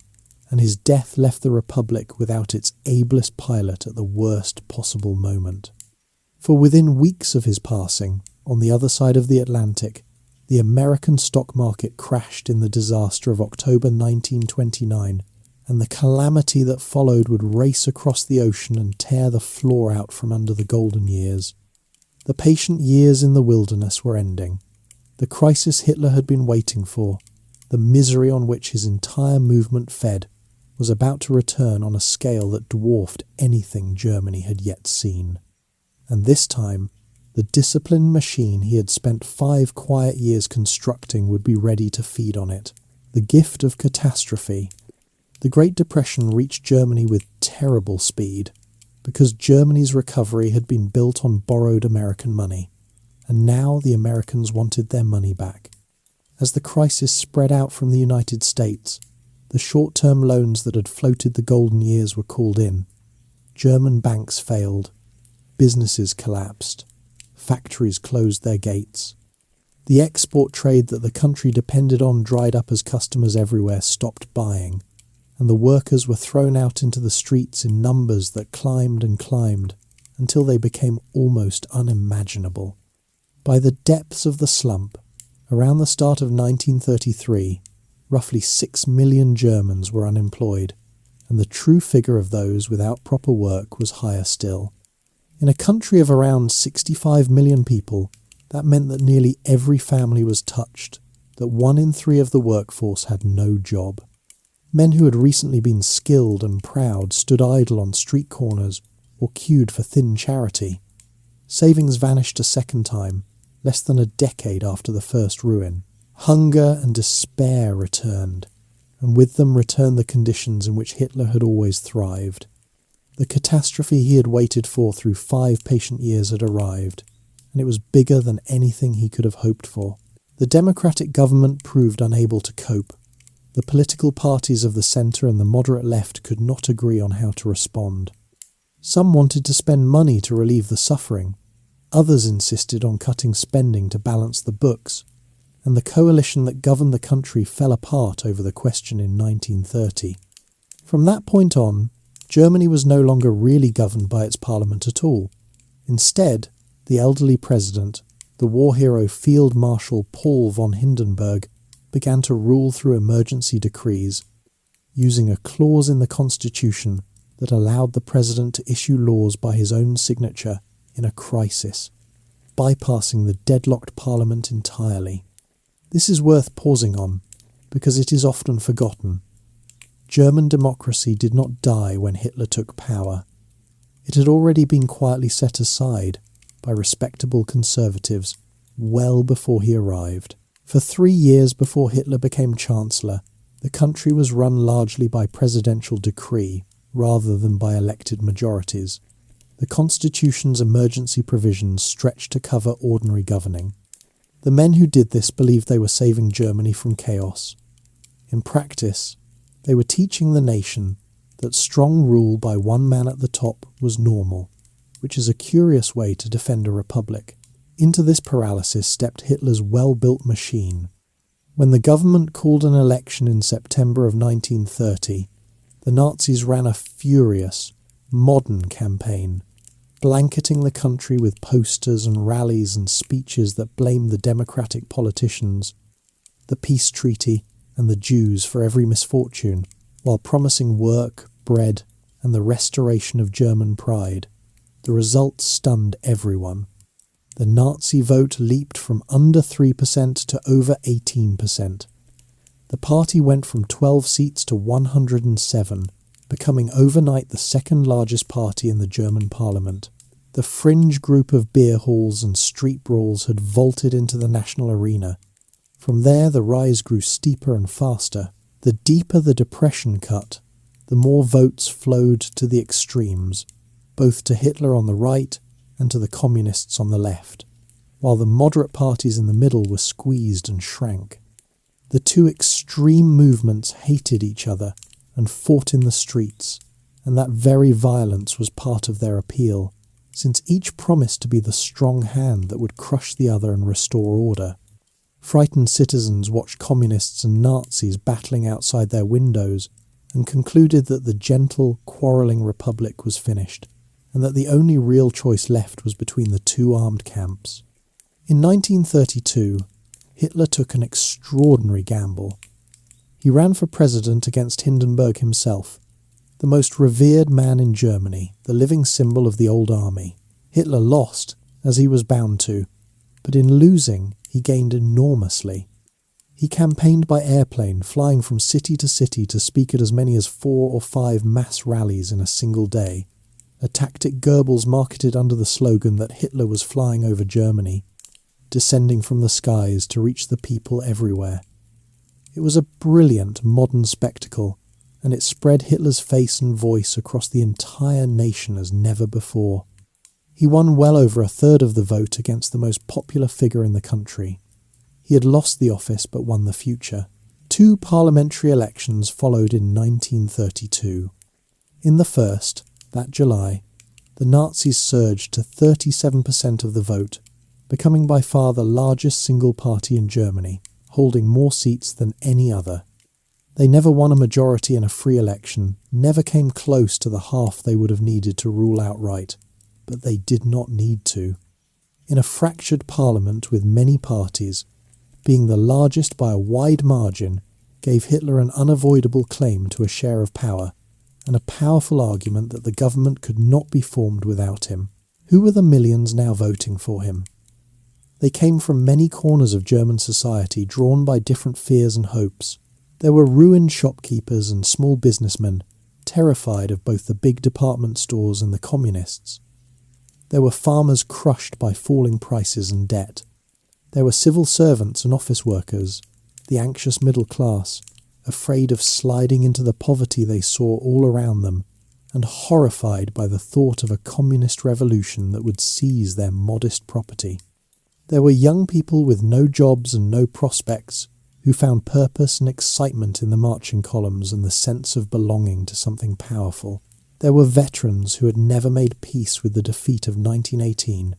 and his death left the Republic without its ablest pilot at the worst possible moment. For within weeks of his passing, on the other side of the Atlantic, the American stock market crashed in the disaster of October 1929, and the calamity that followed would race across the ocean and tear the floor out from under the golden years. The patient years in the wilderness were ending. The crisis Hitler had been waiting for, the misery on which his entire movement fed, was about to return on a scale that dwarfed anything Germany had yet seen. And this time, the disciplined machine he had spent 5 quiet years constructing would be ready to feed on it. The gift of catastrophe. The Great Depression reached Germany with terrible speed, because Germany's recovery had been built on borrowed American money, and now the Americans wanted their money back. As the crisis spread out from the United States, the short-term loans that had floated the golden years were called in. German banks failed. Businesses collapsed. Factories closed their gates. The export trade that the country depended on dried up as customers everywhere stopped buying, and the workers were thrown out into the streets in numbers that climbed and climbed until they became almost unimaginable. By the depths of the slump, around the start of 1933, roughly 6 million Germans were unemployed, and the true figure of those without proper work was higher still. In a country of around 65 million people, that meant that nearly every family was touched, that 1 in 3 of the workforce had no job. Men who had recently been skilled and proud stood idle on street corners or queued for thin charity. Savings vanished a second time, less than a decade after the first ruin. Hunger and despair returned, and with them returned the conditions in which Hitler had always thrived. The catastrophe he had waited for through 5 patient years had arrived, and it was bigger than anything he could have hoped for. The democratic government proved unable to cope. The political parties of the centre and the moderate left could not agree on how to respond. Some wanted to spend money to relieve the suffering. Others insisted on cutting spending to balance the books, and the coalition that governed the country fell apart over the question in 1930. From that point on, Germany was no longer really governed by its parliament at all. Instead, the elderly president, the war hero Field Marshal Paul von Hindenburg, began to rule through emergency decrees, using a clause in the constitution that allowed the president to issue laws by his own signature in a crisis, bypassing the deadlocked parliament entirely. This is worth pausing on, because it is often forgotten. German democracy did not die when Hitler took power. It had already been quietly set aside by respectable conservatives well before he arrived. For 3 years before Hitler became Chancellor, the country was run largely by presidential decree rather than by elected majorities. The Constitution's emergency provisions stretched to cover ordinary governing. The men who did this believed they were saving Germany from chaos. In practice, they were teaching the nation that strong rule by one man at the top was normal, which is a curious way to defend a republic. Into this paralysis stepped Hitler's well-built machine. When the government called an election in September of 1930, the Nazis ran a furious, modern campaign, blanketing the country with posters and rallies and speeches that blamed the democratic politicians, the peace treaty, and the Jews for every misfortune, while promising work, bread, and the restoration of German pride. The result stunned everyone. The Nazi vote leaped from under 3% to over 18%. The party went from 12 seats to 107, becoming overnight the second largest party in the German parliament. The fringe group of beer halls and street brawls had vaulted into the national arena. From there the rise grew steeper and faster. The deeper the depression cut, the more votes flowed to the extremes, both to Hitler on the right and to the communists on the left, while the moderate parties in the middle were squeezed and shrank. The two extreme movements hated each other and fought in the streets, and that very violence was part of their appeal, since each promised to be the strong hand that would crush the other and restore order. Frightened citizens watched communists and Nazis battling outside their windows and concluded that the gentle, quarrelling republic was finished, and that the only real choice left was between the two armed camps. In 1932, Hitler took an extraordinary gamble. He ran for president against Hindenburg himself, the most revered man in Germany, the living symbol of the old army. Hitler lost, as he was bound to, but in losing, he gained enormously. He campaigned by airplane, flying from city to city to speak at as many as 4 or 5 mass rallies in a single day, a tactic Goebbels marketed under the slogan that Hitler was flying over Germany, descending from the skies to reach the people everywhere. It was a brilliant modern spectacle, and it spread Hitler's face and voice across the entire nation as never before. He won well over a third of the vote against the most popular figure in the country. He had lost the office but won the future. 2 parliamentary elections followed in 1932. In the first, that July, the Nazis surged to 37% of the vote, becoming by far the largest single party in Germany, holding more seats than any other. They never won a majority in a free election, never came close to the half they would have needed to rule outright, but they did not need to. In a fractured parliament with many parties, being the largest by a wide margin gave Hitler an unavoidable claim to a share of power, and a powerful argument that the government could not be formed without him. Who were the millions now voting for him? They came from many corners of German society, drawn by different fears and hopes. There were ruined shopkeepers and small businessmen, terrified of both the big department stores and the communists. There were farmers crushed by falling prices and debt. There were civil servants and office workers, the anxious middle class, afraid of sliding into the poverty they saw all around them, and horrified by the thought of a communist revolution that would seize their modest property. There were young people with no jobs and no prospects, who found purpose and excitement in the marching columns and the sense of belonging to something powerful. There were veterans who had never made peace with the defeat of 1918.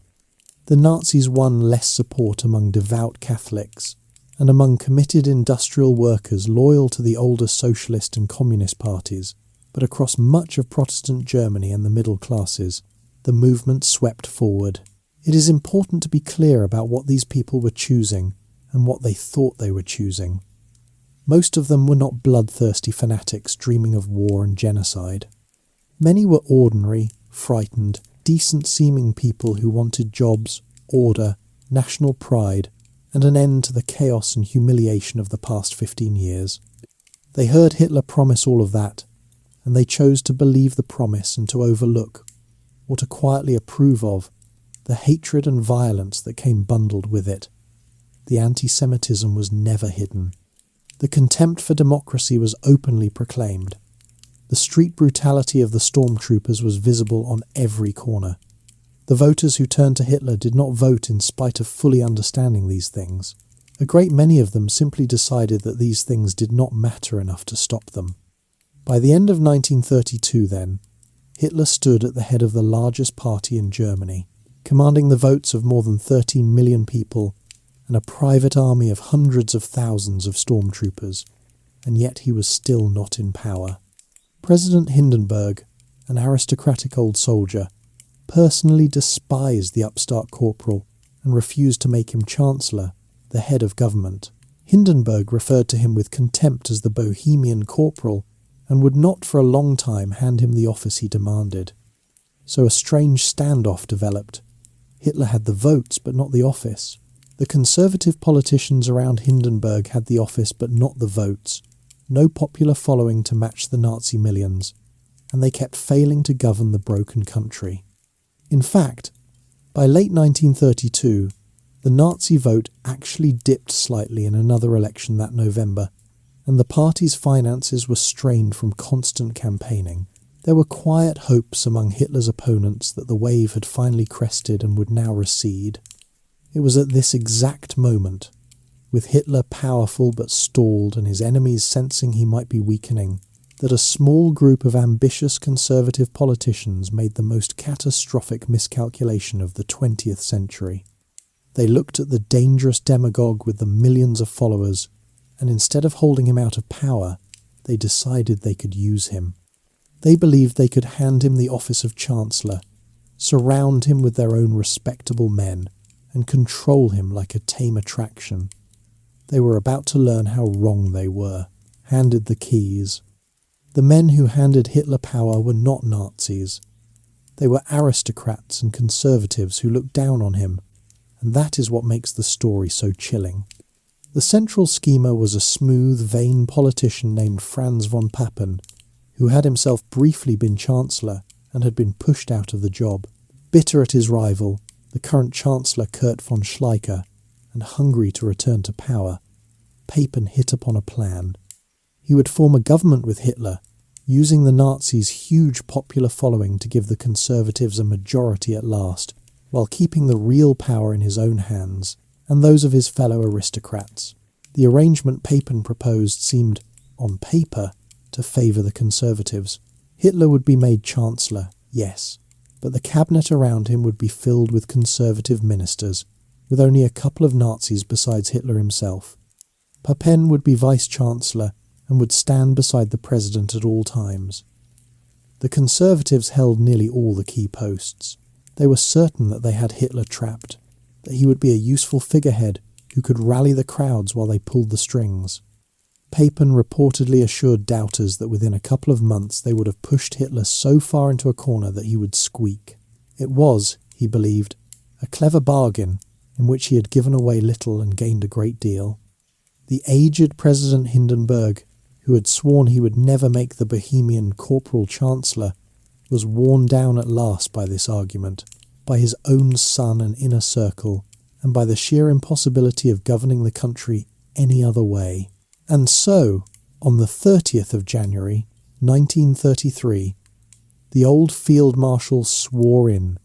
The Nazis won less support among devout Catholics and among committed industrial workers loyal to the older socialist and communist parties, but across much of Protestant Germany and the middle classes, the movement swept forward. It is important to be clear about what these people were choosing and what they thought they were choosing. Most of them were not bloodthirsty fanatics dreaming of war and genocide. Many were ordinary, frightened, decent-seeming people who wanted jobs, order, national pride, and an end to the chaos and humiliation of the past 15 years. They heard Hitler promise all of that, and they chose to believe the promise and to overlook, or to quietly approve of, the hatred and violence that came bundled with it. The anti-Semitism was never hidden. The contempt for democracy was openly proclaimed. The street brutality of the stormtroopers was visible on every corner. The voters who turned to Hitler did not vote in spite of fully understanding these things. A great many of them simply decided that these things did not matter enough to stop them. By the end of 1932, then, Hitler stood at the head of the largest party in Germany, commanding the votes of more than 13 million people and a private army of hundreds of thousands of stormtroopers, and yet he was still not in power. President Hindenburg, an aristocratic old soldier, personally despised the upstart corporal and refused to make him chancellor, the head of government. Hindenburg referred to him with contempt as the bohemian corporal and would not for a long time hand him the office he demanded. So a strange standoff developed. Hitler had the votes but not the office. The conservative politicians around Hindenburg had the office but not the votes, no popular following to match the Nazi millions, and they kept failing to govern the broken country. In fact, by late 1932, the Nazi vote actually dipped slightly in another election that November, and the party's finances were strained from constant campaigning. There were quiet hopes among Hitler's opponents that the wave had finally crested and would now recede. It was at this exact moment, with Hitler powerful but stalled and his enemies sensing he might be weakening, that a small group of ambitious conservative politicians made the most catastrophic miscalculation of the 20th century. They looked at the dangerous demagogue with the millions of followers, and instead of holding him out of power, they decided they could use him. They believed they could hand him the office of Chancellor, surround him with their own respectable men, and control him like a tame attraction. They were about to learn how wrong they were, handed the keys. The men who handed Hitler power were not Nazis. They were aristocrats and conservatives who looked down on him, and that is what makes the story so chilling. The central schemer was a smooth, vain politician named Franz von Papen, who had himself briefly been Chancellor and had been pushed out of the job. Bitter at his rival, the current Chancellor Kurt von Schleicher, and hungry to return to power, Papen hit upon a plan. He would form a government with Hitler, using the Nazis' huge popular following to give the Conservatives a majority at last, while keeping the real power in his own hands and those of his fellow aristocrats. The arrangement Papen proposed seemed, on paper, to favour the Conservatives. Hitler would be made Chancellor, yes, but the cabinet around him would be filled with Conservative ministers, with only a couple of Nazis besides Hitler himself. Papen would be Vice-Chancellor and would stand beside the President at all times. The Conservatives held nearly all the key posts. They were certain that they had Hitler trapped, that he would be a useful figurehead who could rally the crowds while they pulled the strings. Papen reportedly assured doubters that within a couple of months they would have pushed Hitler so far into a corner that he would squeak. It was, he believed, a clever bargain in which he had given away little and gained a great deal. The aged President Hindenburg, who had sworn he would never make the Bohemian corporal chancellor, was worn down at last by this argument, by his own son and inner circle, and by the sheer impossibility of governing the country any other way. And so, on the 30th of January, 1933, the old Field Marshal swore in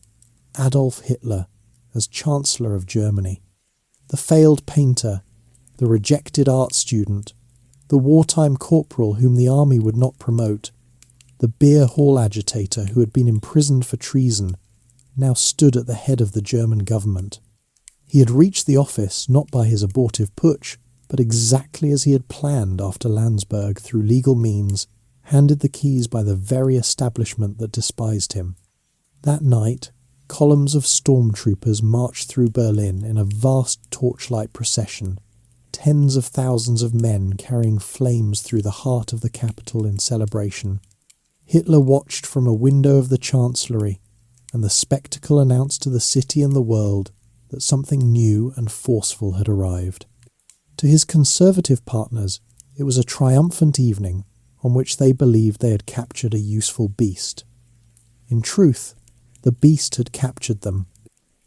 Adolf Hitler as Chancellor of Germany. The failed painter, the rejected art student, the wartime corporal whom the army would not promote, the beer hall agitator who had been imprisoned for treason, now stood at the head of the German government. He had reached the office not by his abortive putsch, but exactly as he had planned after Landsberg, through legal means, handed the keys by the very establishment that despised him. That night, columns of stormtroopers marched through Berlin in a vast torchlight procession, tens of thousands of men carrying flames through the heart of the capital in celebration. Hitler watched from a window of the Chancellery, and the spectacle announced to the city and the world that something new and forceful had arrived. To his conservative partners, it was a triumphant evening on which they believed they had captured a useful beast. In truth, the beast had captured them.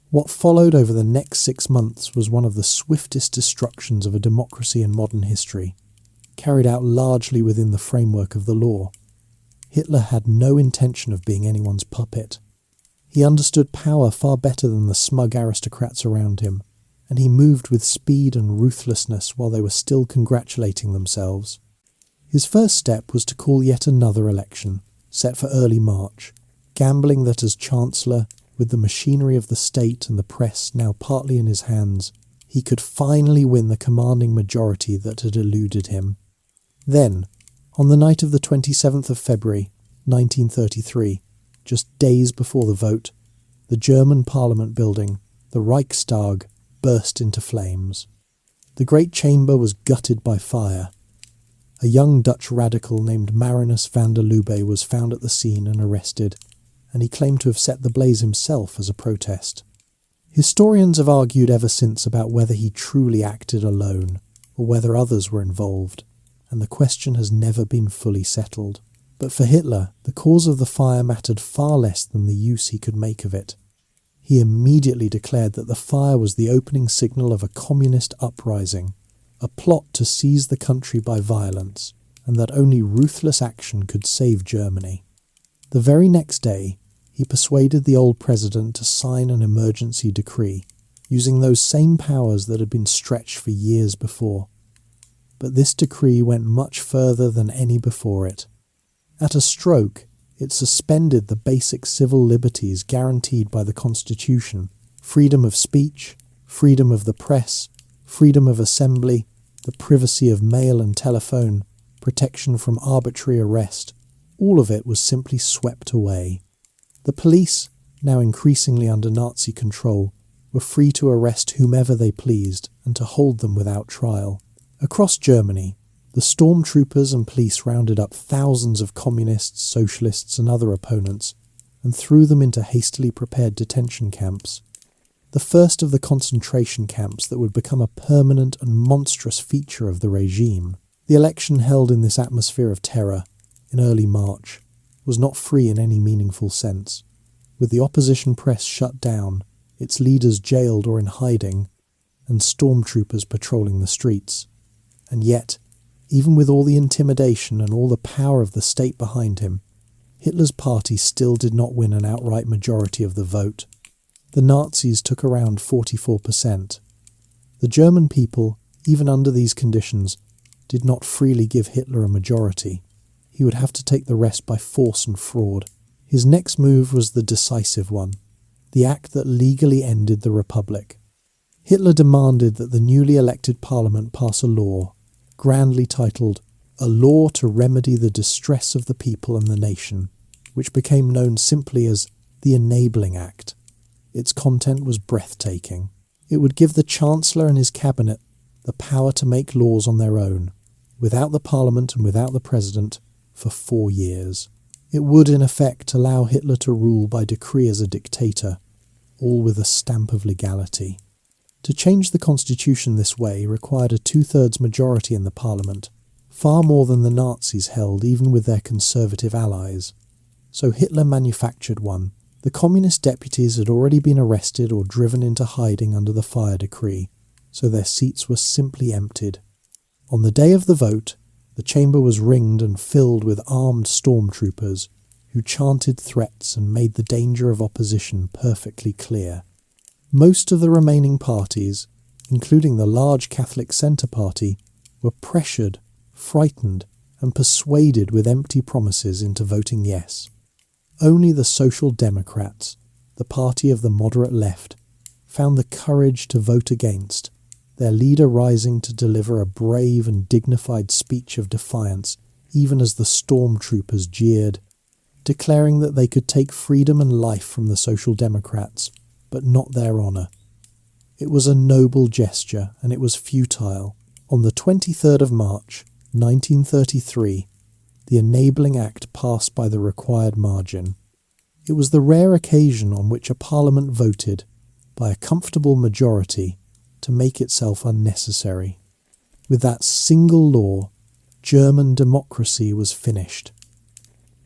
What followed over the next 6 months was one of the swiftest destructions of a democracy in modern history, carried out largely within the framework of the law. Hitler had no intention of being anyone's puppet. He understood power far better than the smug aristocrats around him, and he moved with speed and ruthlessness while they were still congratulating themselves. His first step was to call yet another election, set for early March, gambling that as Chancellor, with the machinery of the state and the press now partly in his hands, he could finally win the commanding majority that had eluded him. Then, on the night of the 27th of February, 1933, just days before the vote, the German Parliament building, the Reichstag, burst into flames. The great chamber was gutted by fire. A young Dutch radical named Marinus van der Lubbe was found at the scene and arrested, and he claimed to have set the blaze himself as a protest. Historians have argued ever since about whether he truly acted alone, or whether others were involved, and the question has never been fully settled. But for Hitler, the cause of the fire mattered far less than the use he could make of it. He immediately declared that the fire was the opening signal of a communist uprising, a plot to seize the country by violence, and that only ruthless action could save Germany. The very next day, he persuaded the old president to sign an emergency decree, using those same powers that had been stretched for years before. But this decree went much further than any before it. At a stroke, it suspended the basic civil liberties guaranteed by the Constitution: freedom of speech, freedom of the press, freedom of assembly, the privacy of mail and telephone, protection from arbitrary arrest. All of it was simply swept away. The police, now increasingly under Nazi control, were free to arrest whomever they pleased and to hold them without trial. Across Germany, the stormtroopers and police rounded up thousands of communists, socialists and other opponents and threw them into hastily prepared detention camps. The first of the concentration camps that would become a permanent and monstrous feature of the regime. The election held in this atmosphere of terror in early March was not free in any meaningful sense. With the opposition press shut down, its leaders jailed or in hiding, and stormtroopers patrolling the streets. And yet, even with all the intimidation and all the power of the state behind him, Hitler's party still did not win an outright majority of the vote. The Nazis took around 44%. The German people, even under these conditions, did not freely give Hitler a majority. He would have to take the rest by force and fraud. His next move was the decisive one, the act that legally ended the Republic. Hitler demanded that the newly elected parliament pass a law, grandly titled "A Law to Remedy the Distress of the People and the Nation," which became known simply as the Enabling Act. Its content was breathtaking. It would give the Chancellor and his cabinet the power to make laws on their own, without the parliament and without the president, for 4 years. It would, in effect, allow Hitler to rule by decree as a dictator, all with a stamp of legality. To change the constitution this way required a 2/3 majority in the parliament, far more than the Nazis held even with their conservative allies. So Hitler manufactured one. The communist deputies had already been arrested or driven into hiding under the fire decree, so their seats were simply emptied. On the day of the vote, the chamber was ringed and filled with armed stormtroopers who chanted threats and made the danger of opposition perfectly clear. Most of the remaining parties, including the large Catholic Centre Party, were pressured, frightened, and persuaded with empty promises into voting yes. Only the Social Democrats, the party of the moderate left, found the courage to vote against, their leader rising to deliver a brave and dignified speech of defiance even as the stormtroopers jeered, declaring that they could take freedom and life from the Social Democrats, but not their honour. It was a noble gesture, and it was futile. On the 23rd of March, 1933, the Enabling Act passed by the required margin. It was the rare occasion on which a parliament voted, by a comfortable majority, to make itself unnecessary. With that single law, German democracy was finished.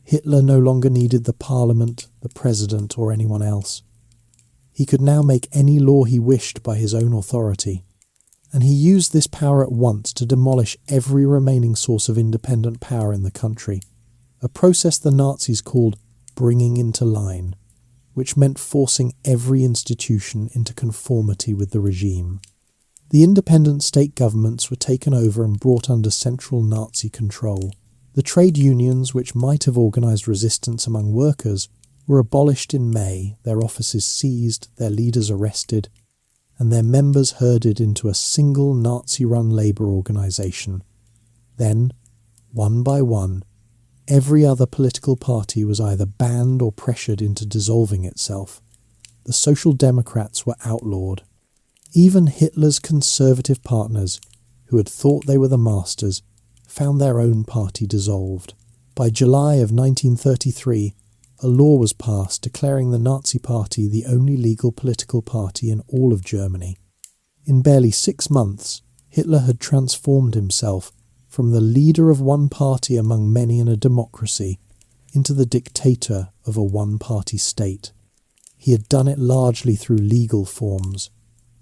Hitler no longer needed the parliament, the president, or anyone else. He could now make any law he wished by his own authority, and he used this power at once to demolish every remaining source of independent power in the country, a process the Nazis called bringing into line, which meant forcing every institution into conformity with the regime. The independent state governments were taken over and brought under central Nazi control. The trade unions, which might have organised resistance among workers, were abolished in May, their offices seized, their leaders arrested, and their members herded into a single Nazi-run labour organisation. Then, one by one, every other political party was either banned or pressured into dissolving itself. The Social Democrats were outlawed. Even Hitler's conservative partners, who had thought they were the masters, found their own party dissolved. By July of 1933, a law was passed declaring the Nazi Party the only legal political party in all of Germany. In barely 6 months, Hitler had transformed himself from the leader of one party among many in a democracy into the dictator of a one-party state. He had done it largely through legal forms,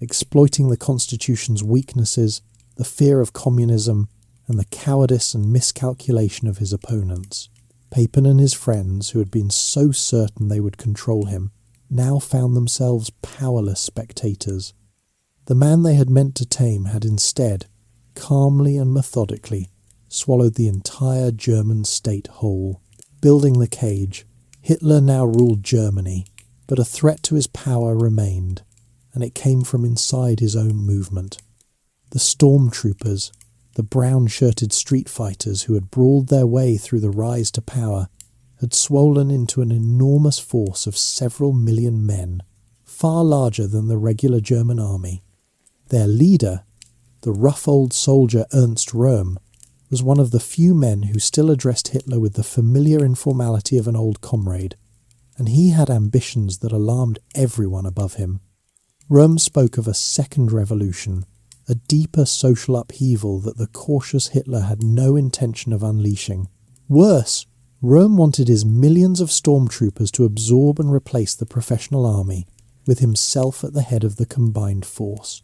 exploiting the constitution's weaknesses the fear of communism, and the cowardice and miscalculation of his opponents. Papen and his friends, who had been so certain they would control him, now found themselves powerless spectators. The man they had meant to tame had instead, calmly and methodically, swallowed the entire German state whole. Building the cage, Hitler now ruled Germany, but a threat to his power remained, and it came from inside his own movement. The stormtroopers, the brown-shirted street fighters who had brawled their way through the rise to power, had swollen into an enormous force of several million men, far larger than the regular German army. Their leader, the rough old soldier Ernst Röhm, was one of the few men who still addressed Hitler with the familiar informality of an old comrade, and he had ambitions that alarmed everyone above him. Röhm spoke of a second revolution, a deeper social upheaval that the cautious Hitler had no intention of unleashing. Worse, Röhm wanted his millions of stormtroopers to absorb and replace the professional army, with himself at the head of the combined force.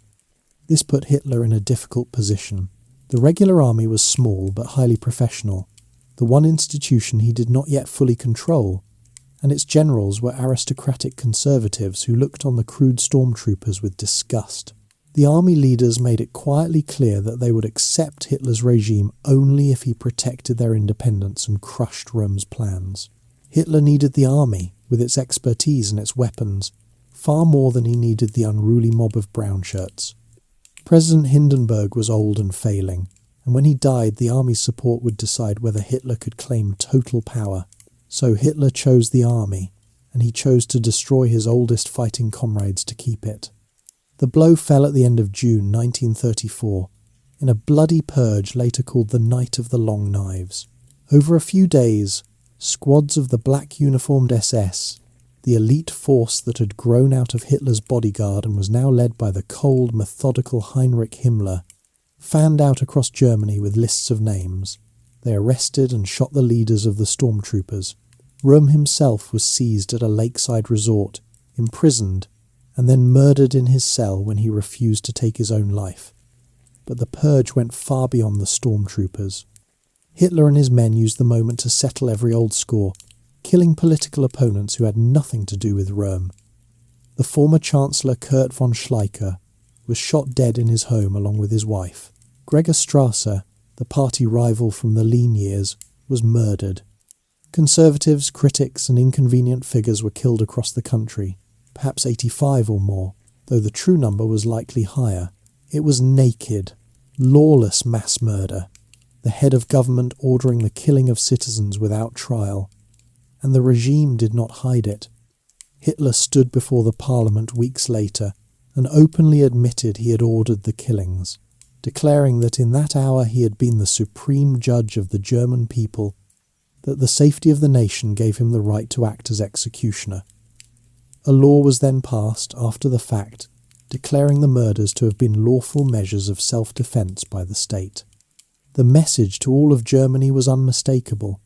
This put Hitler in a difficult position. The regular army was small but highly professional, the one institution he did not yet fully control, and its generals were aristocratic conservatives who looked on the crude stormtroopers with disgust. The army leaders made it quietly clear that they would accept Hitler's regime only if he protected their independence and crushed Röhm's plans. Hitler needed the army, with its expertise and its weapons, far more than he needed the unruly mob of brownshirts. President Hindenburg was old and failing, and when he died the army's support would decide whether Hitler could claim total power. So Hitler chose the army, and he chose to destroy his oldest fighting comrades to keep it. The blow fell at the end of June 1934, in a bloody purge later called the Night of the Long Knives. Over a few days, squads of the black-uniformed SS, the elite force that had grown out of Hitler's bodyguard and was now led by the cold, methodical Heinrich Himmler, fanned out across Germany with lists of names. They arrested and shot the leaders of the stormtroopers. Röhm himself was seized at a lakeside resort, imprisoned, and then murdered in his cell when he refused to take his own life. But the purge went far beyond the stormtroopers. Hitler and his men used the moment to settle every old score, killing political opponents who had nothing to do with Röhm. The former Chancellor Kurt von Schleicher was shot dead in his home along with his wife. Gregor Strasser, the party rival from the lean years, was murdered. Conservatives, critics and inconvenient figures were killed across the country, perhaps 85 or more, though the true number was likely higher. It was naked, lawless mass murder, the head of government ordering the killing of citizens without trial, and the regime did not hide it. Hitler stood before the parliament weeks later and openly admitted he had ordered the killings, declaring that in that hour he had been the supreme judge of the German people, that the safety of the nation gave him the right to act as executioner. A law was then passed after the fact, declaring the murders to have been lawful measures of self-defense by the state. The message to all of Germany was unmistakable.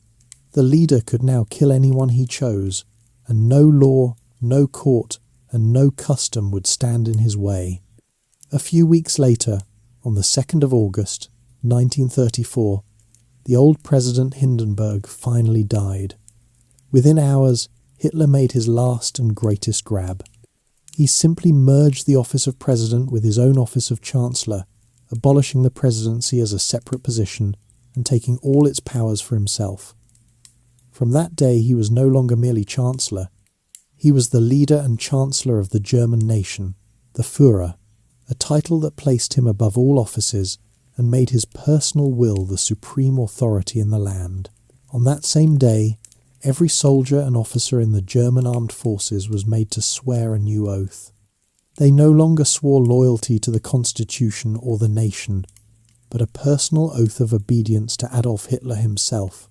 The leader could now kill anyone he chose, and no law, no court, and no custom would stand in his way. A few weeks later, on the 2nd of August, 1934, the old President Hindenburg finally died. Within hours, Hitler made his last and greatest grab. He simply merged the office of President with his own office of Chancellor, abolishing the presidency as a separate position and taking all its powers for himself. From that day he was no longer merely Chancellor. He was the leader and Chancellor of the German nation, the Führer, a title that placed him above all offices and made his personal will the supreme authority in the land. On that same day, every soldier and officer in the German armed forces was made to swear a new oath. They no longer swore loyalty to the Constitution or the nation, but a personal oath of obedience to Adolf Hitler himself,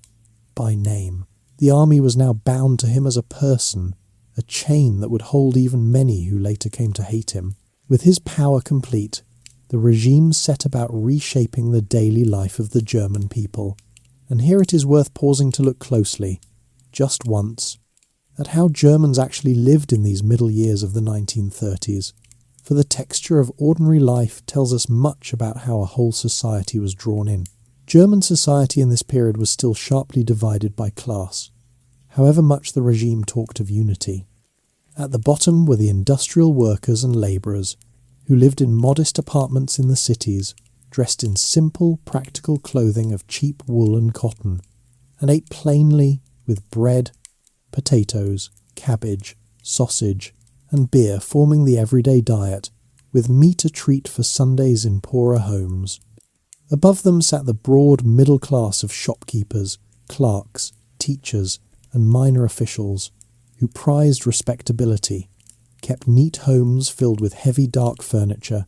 by name. The army was now bound to him as a person, a chain that would hold even many who later came to hate him. With his power complete, the regime set about reshaping the daily life of the German people. And here it is worth pausing to look closely, just once, at how Germans actually lived in these middle years of the 1930s. for the texture of ordinary life tells us much about how a whole society was drawn in. German society in this period was still sharply divided by class, however much the regime talked of unity. At the bottom were the industrial workers and labourers, who lived in modest apartments in the cities, dressed in simple, practical clothing of cheap wool and cotton, and ate plainly with bread, potatoes, cabbage, sausage, and beer forming the everyday diet, with meat a treat for Sundays in poorer homes. Above them sat the broad middle class of shopkeepers, clerks, teachers, and minor officials, who prized respectability, kept neat homes filled with heavy dark furniture,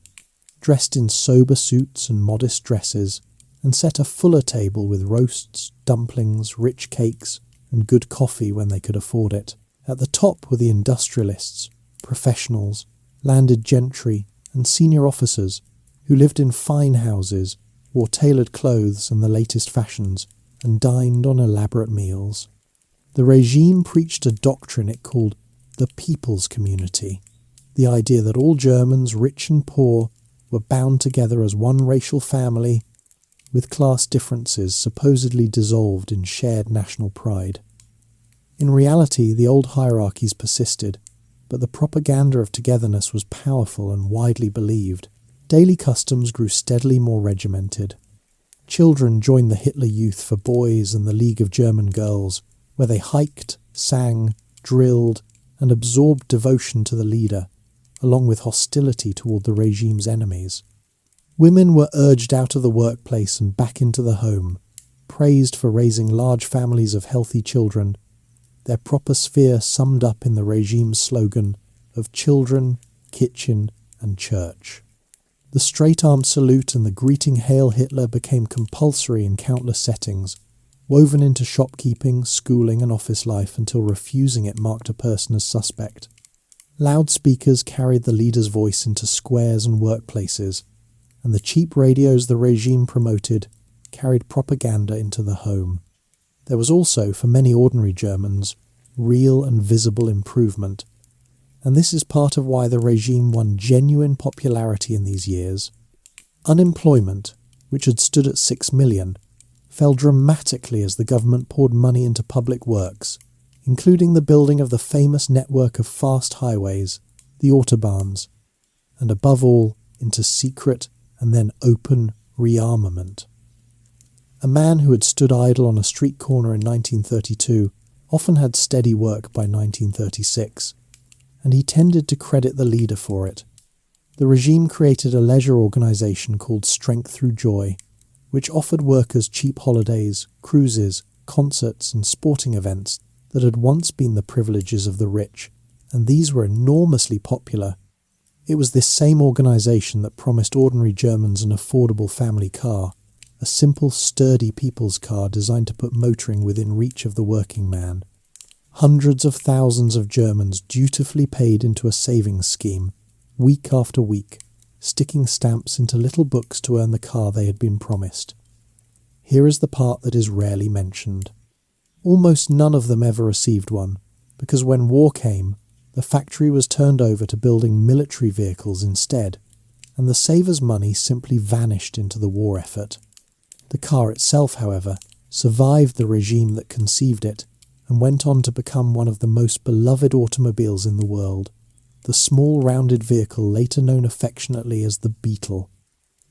dressed in sober suits and modest dresses, and set a fuller table with roasts, dumplings, rich cakes, and good coffee when they could afford it. At the top were the industrialists, professionals, landed gentry, and senior officers, who lived in fine houses, wore tailored clothes and the latest fashions, and dined on elaborate meals. The regime preached a doctrine it called the people's community, the idea that all Germans, rich and poor, were bound together as one racial family, with class differences supposedly dissolved in shared national pride. In reality, the old hierarchies persisted, but the propaganda of togetherness was powerful and widely believed. Daily customs grew steadily more regimented. Children joined the Hitler Youth for Boys and the League of German Girls, where they hiked, sang, drilled, and absorbed devotion to the leader, along with hostility toward the regime's enemies. Women were urged out of the workplace and back into the home, praised for raising large families of healthy children, their proper sphere summed up in the regime's slogan of children, kitchen, and church. The straight-armed salute and the greeting Hail Hitler became compulsory in countless settings, woven into shopkeeping, schooling, and office life until refusing it marked a person as suspect. Loudspeakers carried the leader's voice into squares and workplaces, and the cheap radios the regime promoted carried propaganda into the home. There was also, for many ordinary Germans, real and visible improvement, and this is part of why the regime won genuine popularity in these years. Unemployment, which had stood at 6 million, fell dramatically as the government poured money into public works, including the building of the famous network of fast highways, the autobahns, and above all, into secret and then open rearmament. A man who had stood idle on a street corner in 1932 often had steady work by 1936, and he tended to credit the leader for it. The regime created a leisure organisation called Strength Through Joy, which offered workers cheap holidays, cruises, concerts and sporting events that had once been the privileges of the rich, and these were enormously popular. It was this same organisation that promised ordinary Germans an affordable family car, a simple, sturdy people's car designed to put motoring within reach of the working man. Hundreds of thousands of Germans dutifully paid into a savings scheme, week after week, sticking stamps into little books to earn the car they had been promised. Here is the part that is rarely mentioned. Almost none of them ever received one, because when war came, the factory was turned over to building military vehicles instead, and the savers' money simply vanished into the war effort. The car itself, however, survived the regime that conceived it, and went on to become one of the most beloved automobiles in the world, the small rounded vehicle later known affectionately as the Beetle.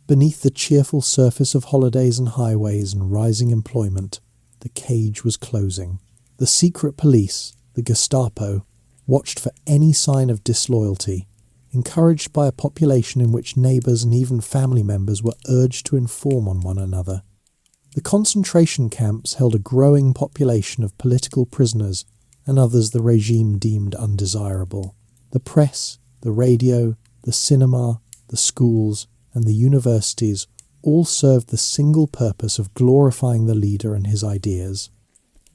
Beneath the cheerful surface of holidays and highways and rising employment, the cage was closing. The secret police, the Gestapo, watched for any sign of disloyalty, encouraged by a population in which neighbours and even family members were urged to inform on one another. The concentration camps held a growing population of political prisoners and others the regime deemed undesirable. The press, the radio, the cinema, the schools, and the universities all served the single purpose of glorifying the leader and his ideas.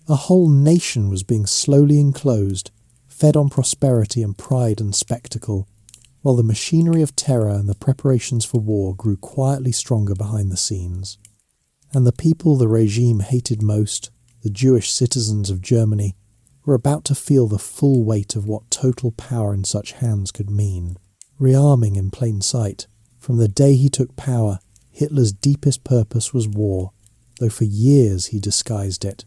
A whole nation was being slowly enclosed, fed on prosperity and pride and spectacle, while the machinery of terror and the preparations for war grew quietly stronger behind the scenes. And the people the regime hated most, the Jewish citizens of Germany, were about to feel the full weight of what total power in such hands could mean. rearming in plain sight. From the day he took power, Hitler's deepest purpose was war, though for years he disguised it.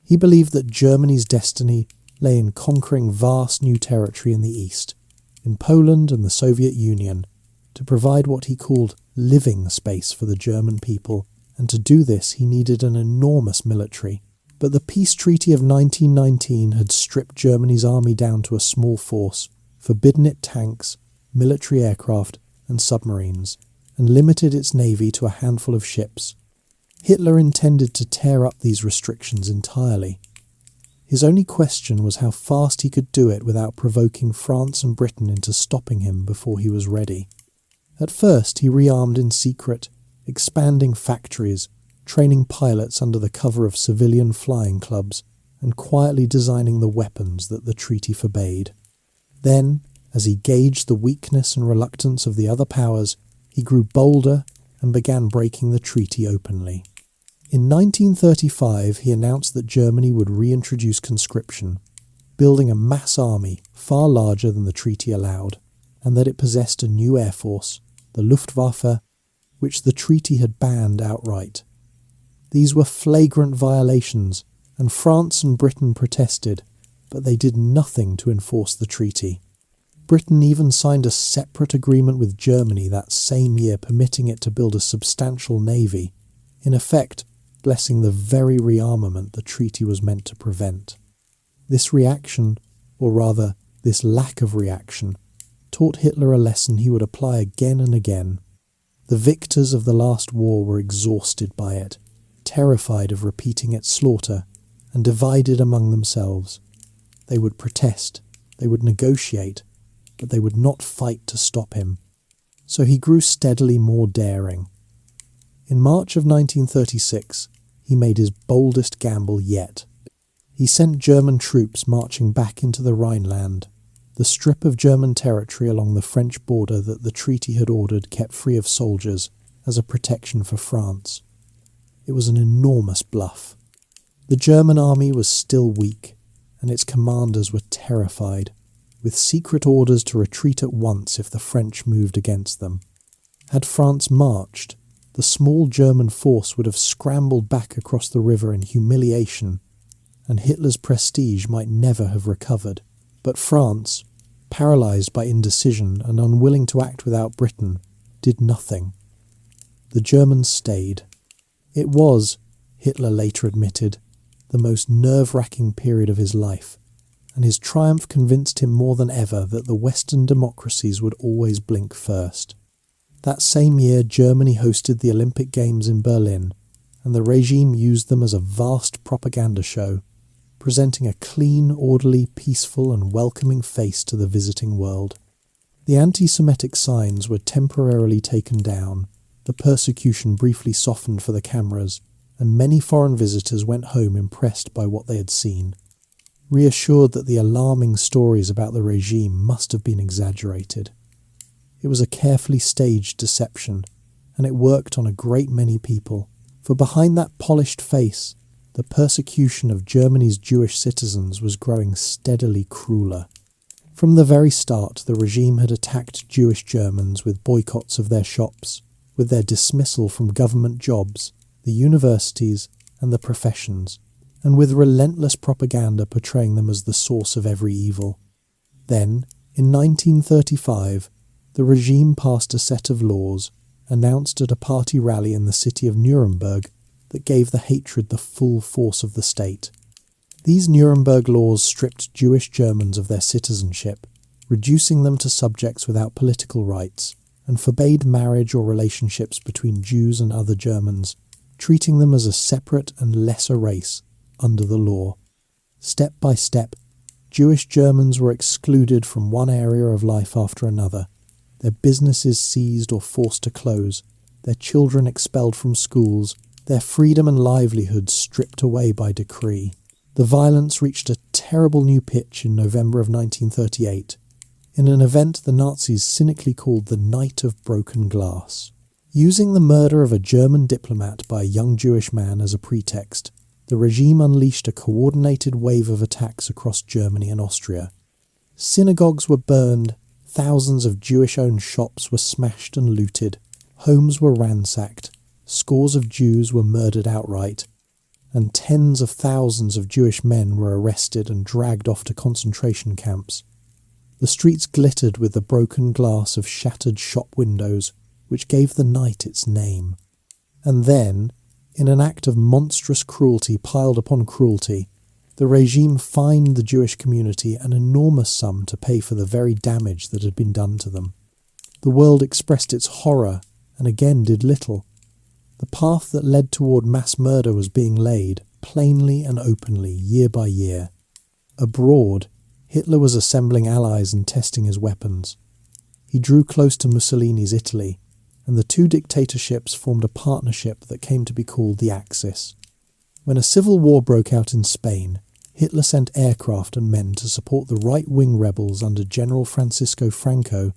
He believed that Germany's destiny lay in conquering vast new territory in the east, in Poland and the Soviet Union, to provide what he called living space for the German people, and to do this he needed an enormous military. But the peace treaty of 1919 had stripped Germany's army down to a small force, forbidden it tanks, military aircraft and submarines, and limited its navy to a handful of ships. Hitler intended to tear up these restrictions entirely. His only question was how fast he could do it without provoking France and Britain into stopping him before he was ready. At first he rearmed in secret, expanding factories, training pilots under the cover of civilian flying clubs, and quietly designing the weapons that the treaty forbade. Then, as he gauged the weakness and reluctance of the other powers, he grew bolder and began breaking the treaty openly. In 1935 he announced that Germany would reintroduce conscription, building a mass army far larger than the treaty allowed, and that it possessed a new air force, the Luftwaffe, which the treaty had banned outright. These were flagrant violations, and France and Britain protested, but they did nothing to enforce the treaty. Britain even signed a separate agreement with Germany that same year permitting it to build a substantial navy, in effect blessing the very rearmament the treaty was meant to prevent. This reaction, or rather this lack of reaction, taught Hitler a lesson he would apply again and again. The victors of the last war were exhausted by it, terrified of repeating its slaughter, and divided among themselves. They would protest, they would negotiate, but they would not fight to stop him. So he grew steadily more daring. In March of 1936, he made his boldest gamble yet. He sent German troops marching back into the Rhineland, the strip of German territory along the French border that the treaty had ordered kept free of soldiers as a protection for France. It was an enormous bluff. The German army was still weak, and its commanders were terrified, with secret orders to retreat at once if the French moved against them. Had France marched, the small German force would have scrambled back across the river in humiliation, and Hitler's prestige might never have recovered. But France, paralysed by indecision and unwilling to act without Britain, did nothing. The Germans stayed. It was, Hitler later admitted, the most nerve-wracking period of his life, and his triumph convinced him more than ever that the Western democracies would always blink first. That same year Germany hosted the Olympic Games in Berlin, and the regime used them as a vast propaganda show, presenting a clean, orderly, peaceful and welcoming face to the visiting world. The anti-Semitic signs were temporarily taken down, the persecution briefly softened for the cameras, and many foreign visitors went home impressed by what they had seen, reassured that the alarming stories about the regime must have been exaggerated. It was a carefully staged deception, and it worked on a great many people, for behind that polished face, the persecution of Germany's Jewish citizens was growing steadily crueler. From the very start, the regime had attacked Jewish Germans with boycotts of their shops, with their dismissal from government jobs, the universities and the professions, and with relentless propaganda portraying them as the source of every evil. Then, in 1935, the regime passed a set of laws, announced at a party rally in the city of Nuremberg, that gave the hatred the full force of the state. These Nuremberg laws stripped Jewish Germans of their citizenship, reducing them to subjects without political rights, and forbade marriage or relationships between Jews and other Germans, treating them as a separate and lesser race under the law. Step by step, Jewish Germans were excluded from one area of life after another, their businesses seized or forced to close, their children expelled from schools, their freedom and livelihood stripped away by decree. The violence reached a terrible new pitch in November of 1938, in an event the Nazis cynically called the Night of Broken Glass. Using the murder of a German diplomat by a young Jewish man as a pretext, the regime unleashed a coordinated wave of attacks across Germany and Austria. Synagogues were burned, Thousands of Jewish-owned shops were smashed and looted, homes were ransacked, scores of Jews were murdered outright, and tens of thousands of Jewish men were arrested and dragged off to concentration camps. The streets glittered with the broken glass of shattered shop windows, which gave the night its name. And then, in an act of monstrous cruelty piled upon cruelty, the regime fined the Jewish community an enormous sum to pay for the very damage that had been done to them. The world expressed its horror, and again did little. The path that led toward mass murder was being laid, plainly and openly, year by year. Abroad, Hitler was assembling allies and testing his weapons. He drew close to Mussolini's Italy, and the two dictatorships formed a partnership that came to be called the Axis. When a civil war broke out in Spain, Hitler sent aircraft and men to support the right-wing rebels under General Francisco Franco,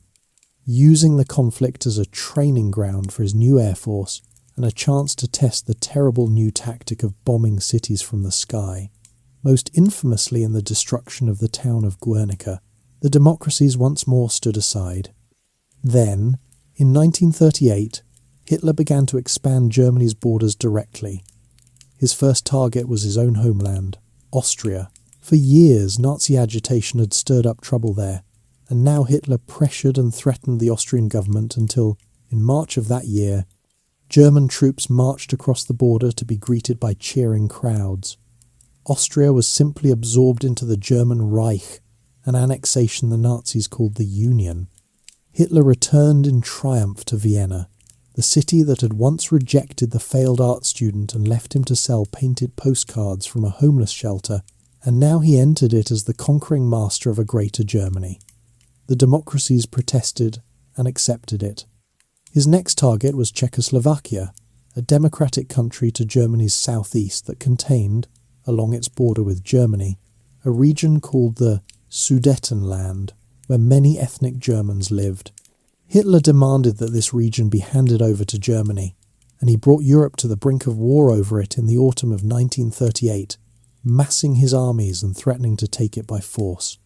using the conflict as a training ground for his new air force and a chance to test the terrible new tactic of bombing cities from the sky. Most infamously in the destruction of the town of Guernica, the democracies once more stood aside. Then, in 1938, Hitler began to expand Germany's borders directly. His first target was his own homeland, Austria. For years, Nazi agitation had stirred up trouble there, and now Hitler pressured and threatened the Austrian government until, in March of that year, German troops marched across the border to be greeted by cheering crowds. Austria was simply absorbed into the German Reich, an annexation the Nazis called the Union. Hitler returned in triumph to Vienna, the city that had once rejected the failed art student and left him to sell painted postcards from a homeless shelter, and now he entered it as the conquering master of a greater Germany. The democracies protested and accepted it. His next target was Czechoslovakia, a democratic country to Germany's southeast that contained, along its border with Germany, a region called the Sudetenland, where many ethnic Germans lived. Hitler demanded that this region be handed over to Germany, and he brought Europe to the brink of war over it in the autumn of 1938, massing his armies and threatening to take it by force.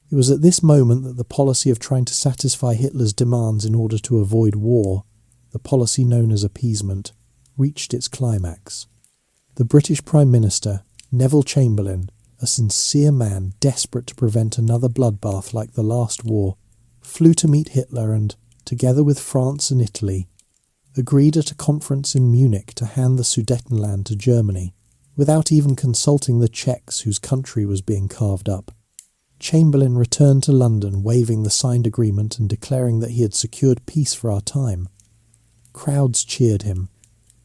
It was at this moment that the policy of trying to satisfy Hitler's demands in order to avoid war, the policy known as appeasement, reached its climax. The British Prime Minister, Neville Chamberlain, a sincere man desperate to prevent another bloodbath like the last war, flew to meet Hitler and, together with France and Italy, agreed at a conference in Munich to hand the Sudetenland to Germany, without even consulting the Czechs whose country was being carved up. Chamberlain returned to London waving the signed agreement and declaring that he had secured peace for our time. Crowds cheered him.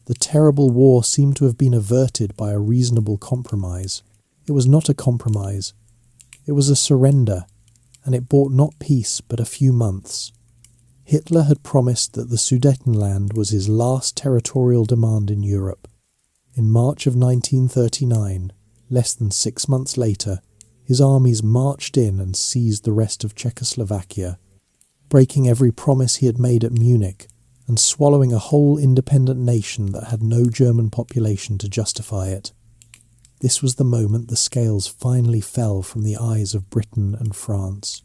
The terrible war seemed to have been averted by a reasonable compromise. It was not a compromise. It was a surrender, and it bought not peace but a few months. Hitler had promised that the Sudetenland was his last territorial demand in Europe. In March of 1939, less than 6 months later, his armies marched in and seized the rest of Czechoslovakia, breaking every promise he had made at Munich and swallowing a whole independent nation that had no German population to justify it. This was the moment the scales finally fell from the eyes of Britain and France.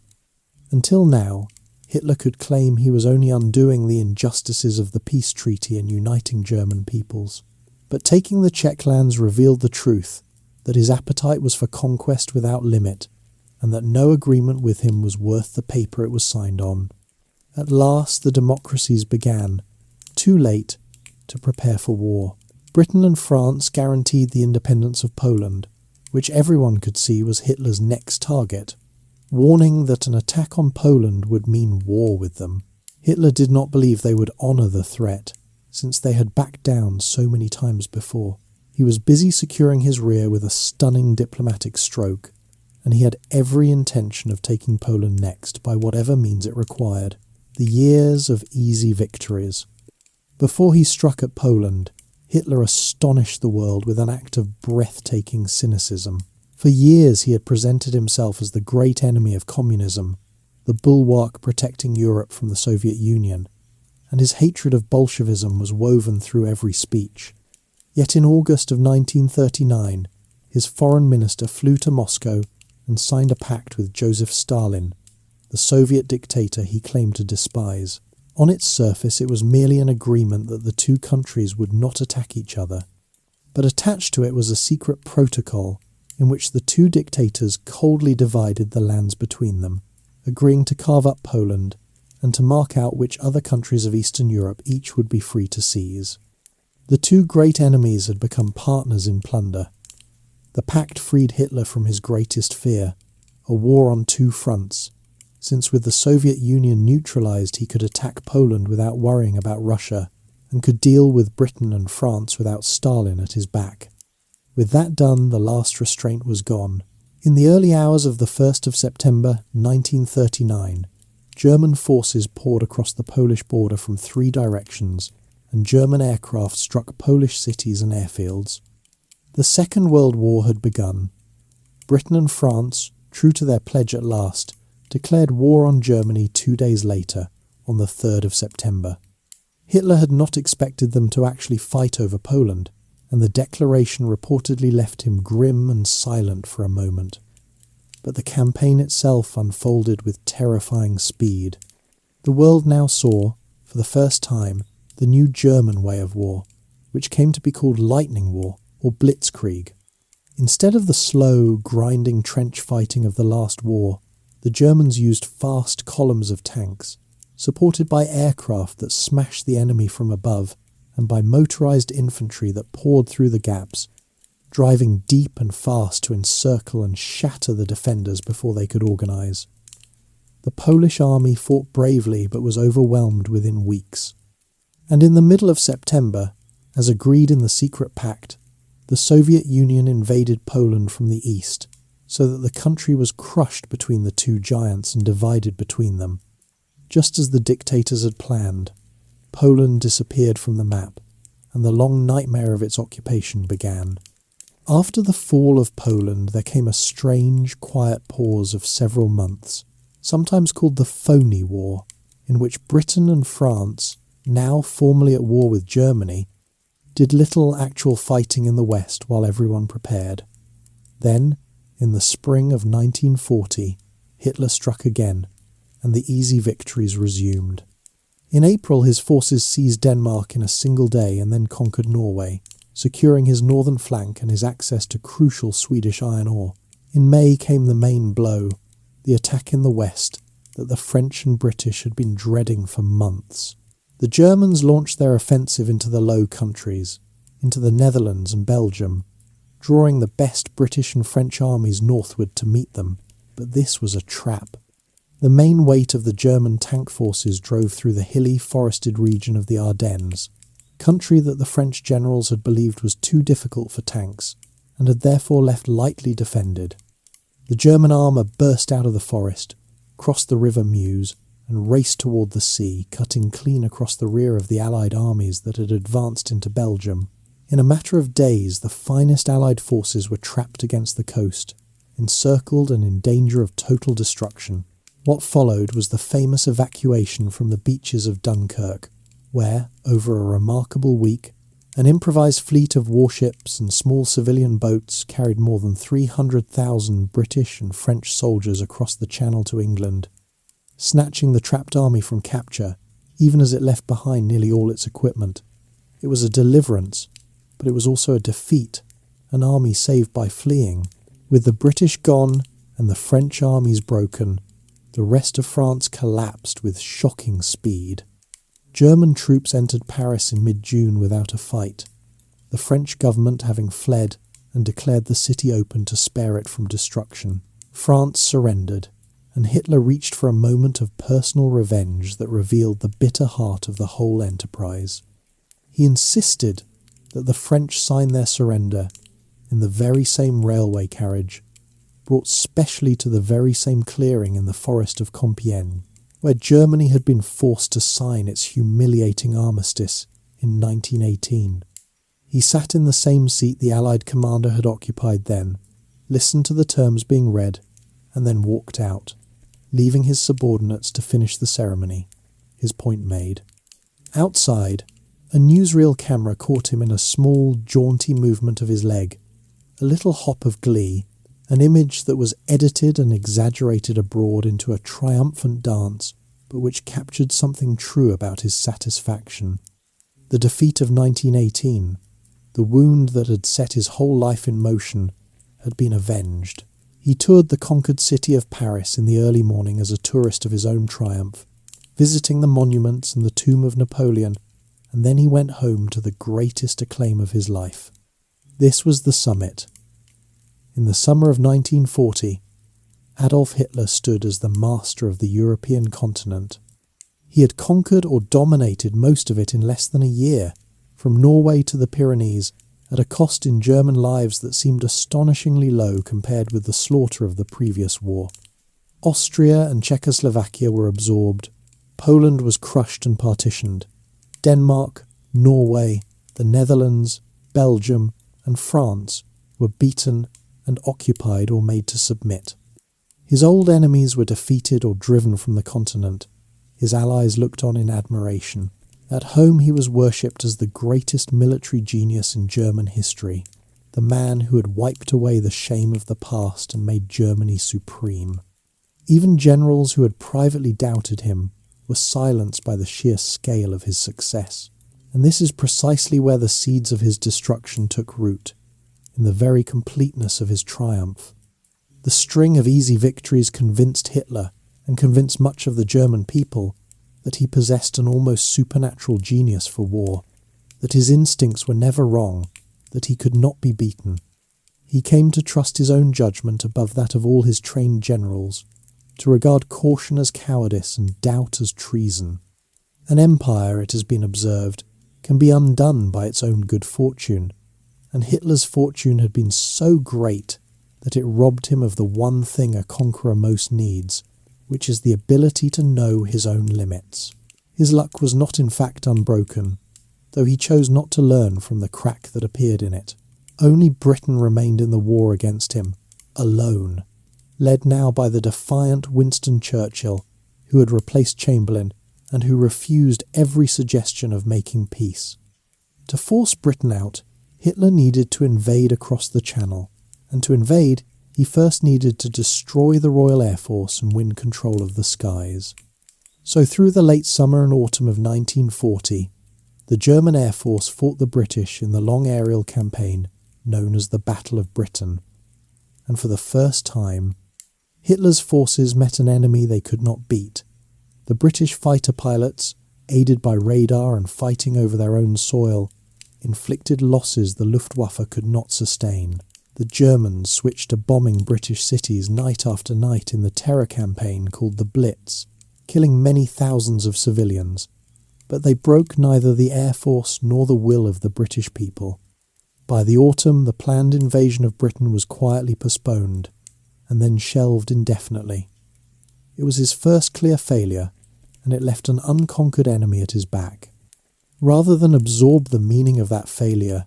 Until now, Hitler could claim he was only undoing the injustices of the peace treaty and uniting German peoples. But taking the Czech lands revealed the truth, that his appetite was for conquest without limit, and that no agreement with him was worth the paper it was signed on. At last the democracies began, too late, to prepare for war. Britain and France guaranteed the independence of Poland, which everyone could see was Hitler's next target, warning that an attack on Poland would mean war with them. Hitler did not believe they would honour the threat, since they had backed down so many times before. He was busy securing his rear with a stunning diplomatic stroke, and he had every intention of taking Poland next by whatever means it required. The years of easy victories. Before he struck at Poland, Hitler astonished the world with an act of breathtaking cynicism. For years he had presented himself as the great enemy of communism, the bulwark protecting Europe from the Soviet Union, and his hatred of Bolshevism was woven through every speech. Yet in August of 1939, his foreign minister flew to Moscow and signed a pact with Joseph Stalin, the Soviet dictator he claimed to despise. On its surface, it was merely an agreement that the two countries would not attack each other. But attached to it was a secret protocol in which the two dictators coldly divided the lands between them, agreeing to carve up Poland and to mark out which other countries of Eastern Europe each would be free to seize. The two great enemies had become partners in plunder. The pact freed Hitler from his greatest fear, a war on two fronts, since with the Soviet Union neutralized he could attack Poland without worrying about Russia, and could deal with Britain and France without Stalin at his back. With that done, the last restraint was gone. In the early hours of the 1st of September 1939, German forces poured across the Polish border from 3 directions, and German aircraft struck Polish cities and airfields. The Second World War had begun. Britain and France, true to their pledge at last, declared war on Germany 2 days later, on the 3rd of September. Hitler had not expected them to actually fight over Poland, and the declaration reportedly left him grim and silent for a moment. But the campaign itself unfolded with terrifying speed. The world now saw, for the first time, the new German way of war, which came to be called Lightning War, or Blitzkrieg. Instead of the slow, grinding trench fighting of the last war, the Germans used fast columns of tanks, supported by aircraft that smashed the enemy from above, and by motorized infantry that poured through the gaps, driving deep and fast to encircle and shatter the defenders before they could organize. The Polish army fought bravely but was overwhelmed within weeks. And in the middle of September, as agreed in the secret pact, the Soviet Union invaded Poland from the east, so that the country was crushed between the two giants and divided between them. Just as the dictators had planned, Poland disappeared from the map, and the long nightmare of its occupation began. After the fall of Poland, there came a strange, quiet pause of several months, sometimes called the Phony War, in which Britain and France, now formally at war with Germany, did little actual fighting in the West while everyone prepared. Then, in the spring of 1940, Hitler struck again, and the easy victories resumed. In April, his forces seized Denmark in a single day and then conquered Norway, securing his northern flank and his access to crucial Swedish iron ore. In May came the main blow, the attack in the West that the French and British had been dreading for months. The Germans launched their offensive into the Low Countries, into the Netherlands and Belgium, drawing the best British and French armies northward to meet them, but this was a trap. The main weight of the German tank forces drove through the hilly, forested region of the Ardennes, country that the French generals had believed was too difficult for tanks, and had therefore left lightly defended. The German armour burst out of the forest, crossed the river Meuse, and raced toward the sea, cutting clean across the rear of the Allied armies that had advanced into Belgium. In a matter of days, the finest Allied forces were trapped against the coast, encircled and in danger of total destruction. What followed was the famous evacuation from the beaches of Dunkirk, where, over a remarkable week, an improvised fleet of warships and small civilian boats carried more than 300,000 British and French soldiers across the Channel to England, snatching the trapped army from capture, even as it left behind nearly all its equipment. It was a deliverance, but it was also a defeat, an army saved by fleeing. With the British gone and the French armies broken, the rest of France collapsed with shocking speed. German troops entered Paris in mid-June without a fight, the French government having fled and declared the city open to spare it from destruction. France surrendered, and Hitler reached for a moment of personal revenge that revealed the bitter heart of the whole enterprise. He insisted that the French sign their surrender in the very same railway carriage, brought specially to the very same clearing in the forest of Compiègne, where Germany had been forced to sign its humiliating armistice in 1918. He sat in the same seat the Allied commander had occupied then, listened to the terms being read, and then walked out, leaving his subordinates to finish the ceremony, his point made. Outside, a newsreel camera caught him in a small, jaunty movement of his leg, a little hop of glee, an image that was edited and exaggerated abroad into a triumphant dance, but which captured something true about his satisfaction. The defeat of 1918, the wound that had set his whole life in motion, had been avenged. He toured the conquered city of Paris in the early morning as a tourist of his own triumph, visiting the monuments and the tomb of Napoleon, and then he went home to the greatest acclaim of his life. This was the summit. In the summer of 1940, Adolf Hitler stood as the master of the European continent. He had conquered or dominated most of it in less than a year, from Norway to the Pyrenees, at a cost in German lives that seemed astonishingly low compared with the slaughter of the previous war. Austria and Czechoslovakia were absorbed. Poland was crushed and partitioned. Denmark, Norway, the Netherlands, Belgium, and France were beaten and occupied or made to submit. His old enemies were defeated or driven from the continent. His allies looked on in admiration. At home he was worshipped as the greatest military genius in German history, the man who had wiped away the shame of the past and made Germany supreme. Even generals who had privately doubted him were silenced by the sheer scale of his success. And this is precisely where the seeds of his destruction took root, in the very completeness of his triumph. The string of easy victories convinced Hitler, and convinced much of the German people, that he possessed an almost supernatural genius for war, that his instincts were never wrong, that he could not be beaten. He came to trust his own judgment above that of all his trained generals, to regard caution as cowardice and doubt as treason. An empire, it has been observed, can be undone by its own good fortune, and Hitler's fortune had been so great that it robbed him of the one thing a conqueror most needs, which is the ability to know his own limits. His luck was not in fact unbroken, though he chose not to learn from the crack that appeared in it. Only Britain remained in the war against him, alone, led now by the defiant Winston Churchill, who had replaced Chamberlain and who refused every suggestion of making peace. To force Britain out, Hitler needed to invade across the Channel, and to invade, he first needed to destroy the Royal Air Force and win control of the skies. So through the late summer and autumn of 1940, the German Air Force fought the British in the long aerial campaign known as the Battle of Britain. And for the first time, Hitler's forces met an enemy they could not beat. The British fighter pilots, aided by radar and fighting over their own soil, inflicted losses the Luftwaffe could not sustain. The Germans switched to bombing British cities night after night in the terror campaign called the Blitz, killing many thousands of civilians, but they broke neither the Air Force nor the will of the British people. By the autumn, the planned invasion of Britain was quietly postponed, and then shelved indefinitely. It was his first clear failure, and it left an unconquered enemy at his back. Rather than absorb the meaning of that failure,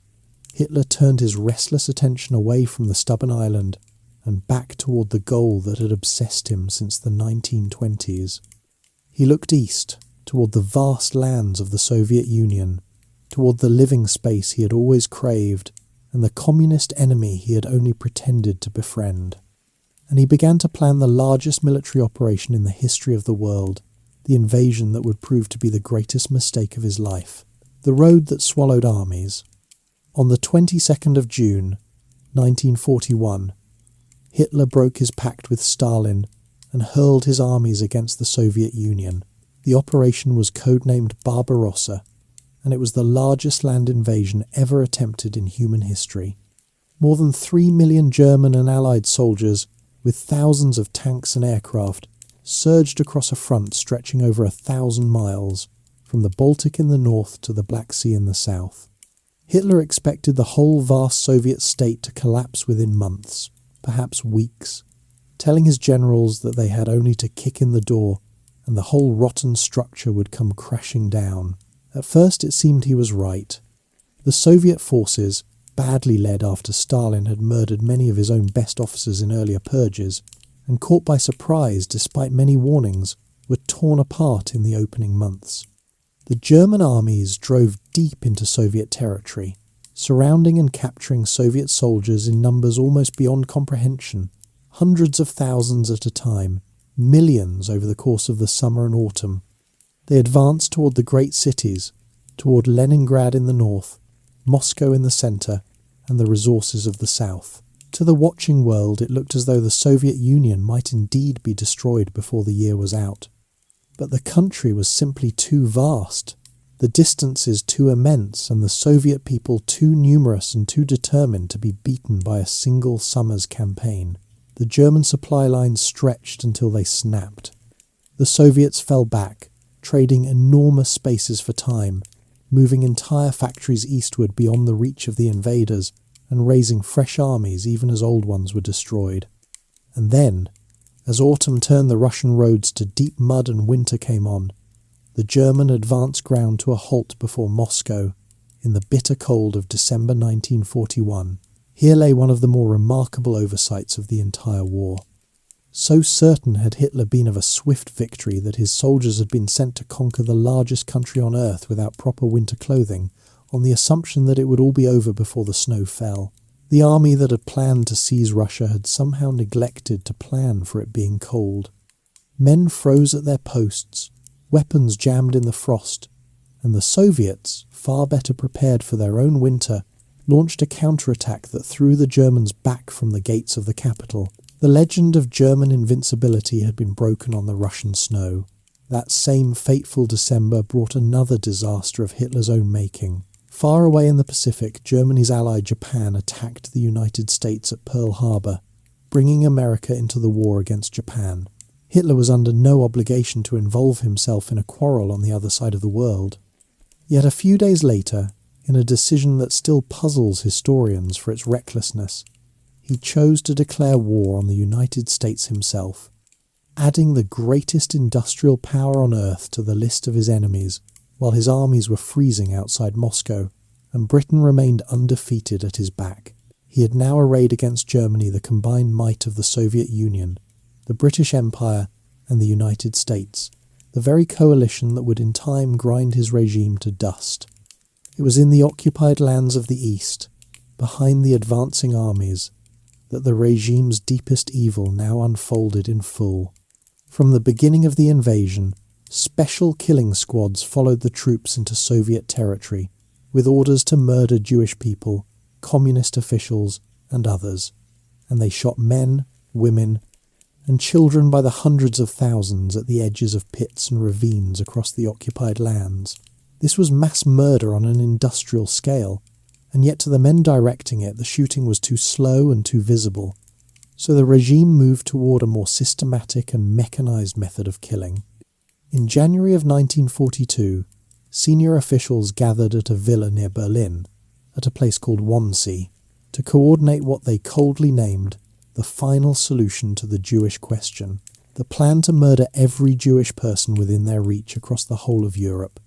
Hitler turned his restless attention away from the stubborn island and back toward the goal that had obsessed him since the 1920s. He looked east, toward the vast lands of the Soviet Union, toward the living space he had always craved, and the communist enemy he had only pretended to befriend. And he began to plan the largest military operation in the history of the world, the invasion that would prove to be the greatest mistake of his life, the road that swallowed armies. On the 22nd of June, 1941, Hitler broke his pact with Stalin and hurled his armies against the Soviet Union. The operation was codenamed Barbarossa, and it was the largest land invasion ever attempted in human history. More than 3 million German and Allied soldiers, with thousands of tanks and aircraft, surged across a front stretching over 1,000 miles, from the Baltic in the north to the Black Sea in the south. Hitler expected the whole vast Soviet state to collapse within months, perhaps weeks, telling his generals that they had only to kick in the door and the whole rotten structure would come crashing down. At first it seemed he was right. The Soviet forces, badly led after Stalin had murdered many of his own best officers in earlier purges, and caught by surprise despite many warnings, were torn apart in the opening months. The German armies drove deep into Soviet territory, surrounding and capturing Soviet soldiers in numbers almost beyond comprehension, hundreds of thousands at a time, millions over the course of the summer and autumn. They advanced toward the great cities, toward Leningrad in the north, Moscow in the centre, and the resources of the south. To the watching world, it looked as though the Soviet Union might indeed be destroyed before the year was out. But the country was simply too vast, the distances too immense, and the Soviet people too numerous and too determined to be beaten by a single summer's campaign. The German supply lines stretched until they snapped. The Soviets fell back, trading enormous spaces for time, moving entire factories eastward beyond the reach of the invaders, and raising fresh armies even as old ones were destroyed. And then, as autumn turned the Russian roads to deep mud and winter came on, the German advance ground to a halt before Moscow in the bitter cold of December 1941. Here lay one of the more remarkable oversights of the entire war. So certain had Hitler been of a swift victory that his soldiers had been sent to conquer the largest country on earth without proper winter clothing, on the assumption that it would all be over before the snow fell. The army that had planned to seize Russia had somehow neglected to plan for it being cold. Men froze at their posts, weapons jammed in the frost, and the Soviets, far better prepared for their own winter, launched a counterattack that threw the Germans back from the gates of the capital. The legend of German invincibility had been broken on the Russian snow. That same fateful December brought another disaster of Hitler's own making. Far away in the Pacific, Germany's ally Japan attacked the United States at Pearl Harbor, bringing America into the war against Japan. Hitler was under no obligation to involve himself in a quarrel on the other side of the world. Yet a few days later, in a decision that still puzzles historians for its recklessness, he chose to declare war on the United States himself, adding the greatest industrial power on earth to the list of his enemies, while his armies were freezing outside Moscow, and Britain remained undefeated at his back. He had now arrayed against Germany the combined might of the Soviet Union, the British Empire, and the United States, the very coalition that would in time grind his regime to dust. It was in the occupied lands of the East, behind the advancing armies, that the regime's deepest evil now unfolded in full. From the beginning of the invasion, special killing squads followed the troops into Soviet territory, with orders to murder Jewish people, communist officials, and others, and they shot men, women, and children by the hundreds of thousands at the edges of pits and ravines across the occupied lands. This was mass murder on an industrial scale, and yet to the men directing it the shooting was too slow and too visible, so the regime moved toward a more systematic and mechanized method of killing. In January of 1942, senior officials gathered at a villa near Berlin, at a place called Wannsee, to coordinate what they coldly named the final solution to the Jewish question, the plan to murder every Jewish person within their reach across the whole of Europe.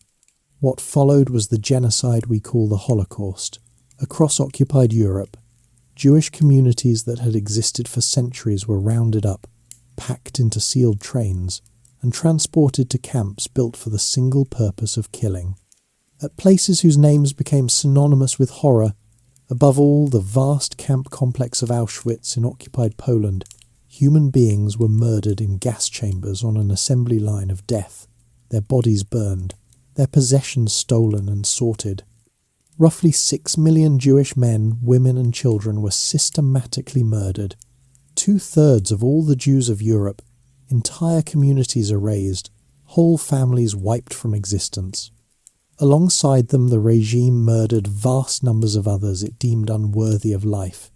What followed was the genocide we call the Holocaust. Across occupied Europe, Jewish communities that had existed for centuries were rounded up, packed into sealed trains, and transported to camps built for the single purpose of killing. At places whose names became synonymous with horror, above all the vast camp complex of Auschwitz in occupied Poland, human beings were murdered in gas chambers on an assembly line of death, their bodies burned, their possessions stolen and sorted. Roughly 6 million Jewish men, women and children were systematically murdered. 2/3 of all the Jews of Europe, entire communities erased, whole families wiped from existence. Alongside them, the regime murdered vast numbers of others it deemed unworthy of life,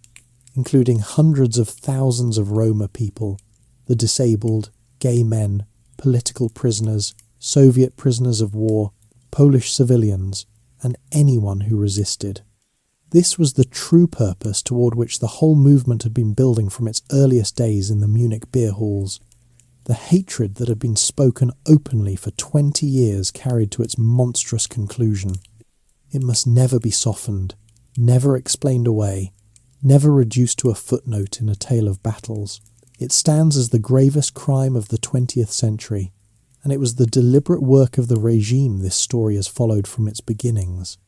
including hundreds of thousands of Roma people, the disabled, gay men, political prisoners, Soviet prisoners of war, Polish civilians, and anyone who resisted. This was the true purpose toward which the whole movement had been building from its earliest days in the Munich beer halls. The hatred that had been spoken openly for 20 years carried to its monstrous conclusion. It must never be softened, never explained away, never reduced to a footnote in a tale of battles. It stands as the gravest crime of the 20th century, and it was the deliberate work of the regime this story has followed from its beginnings.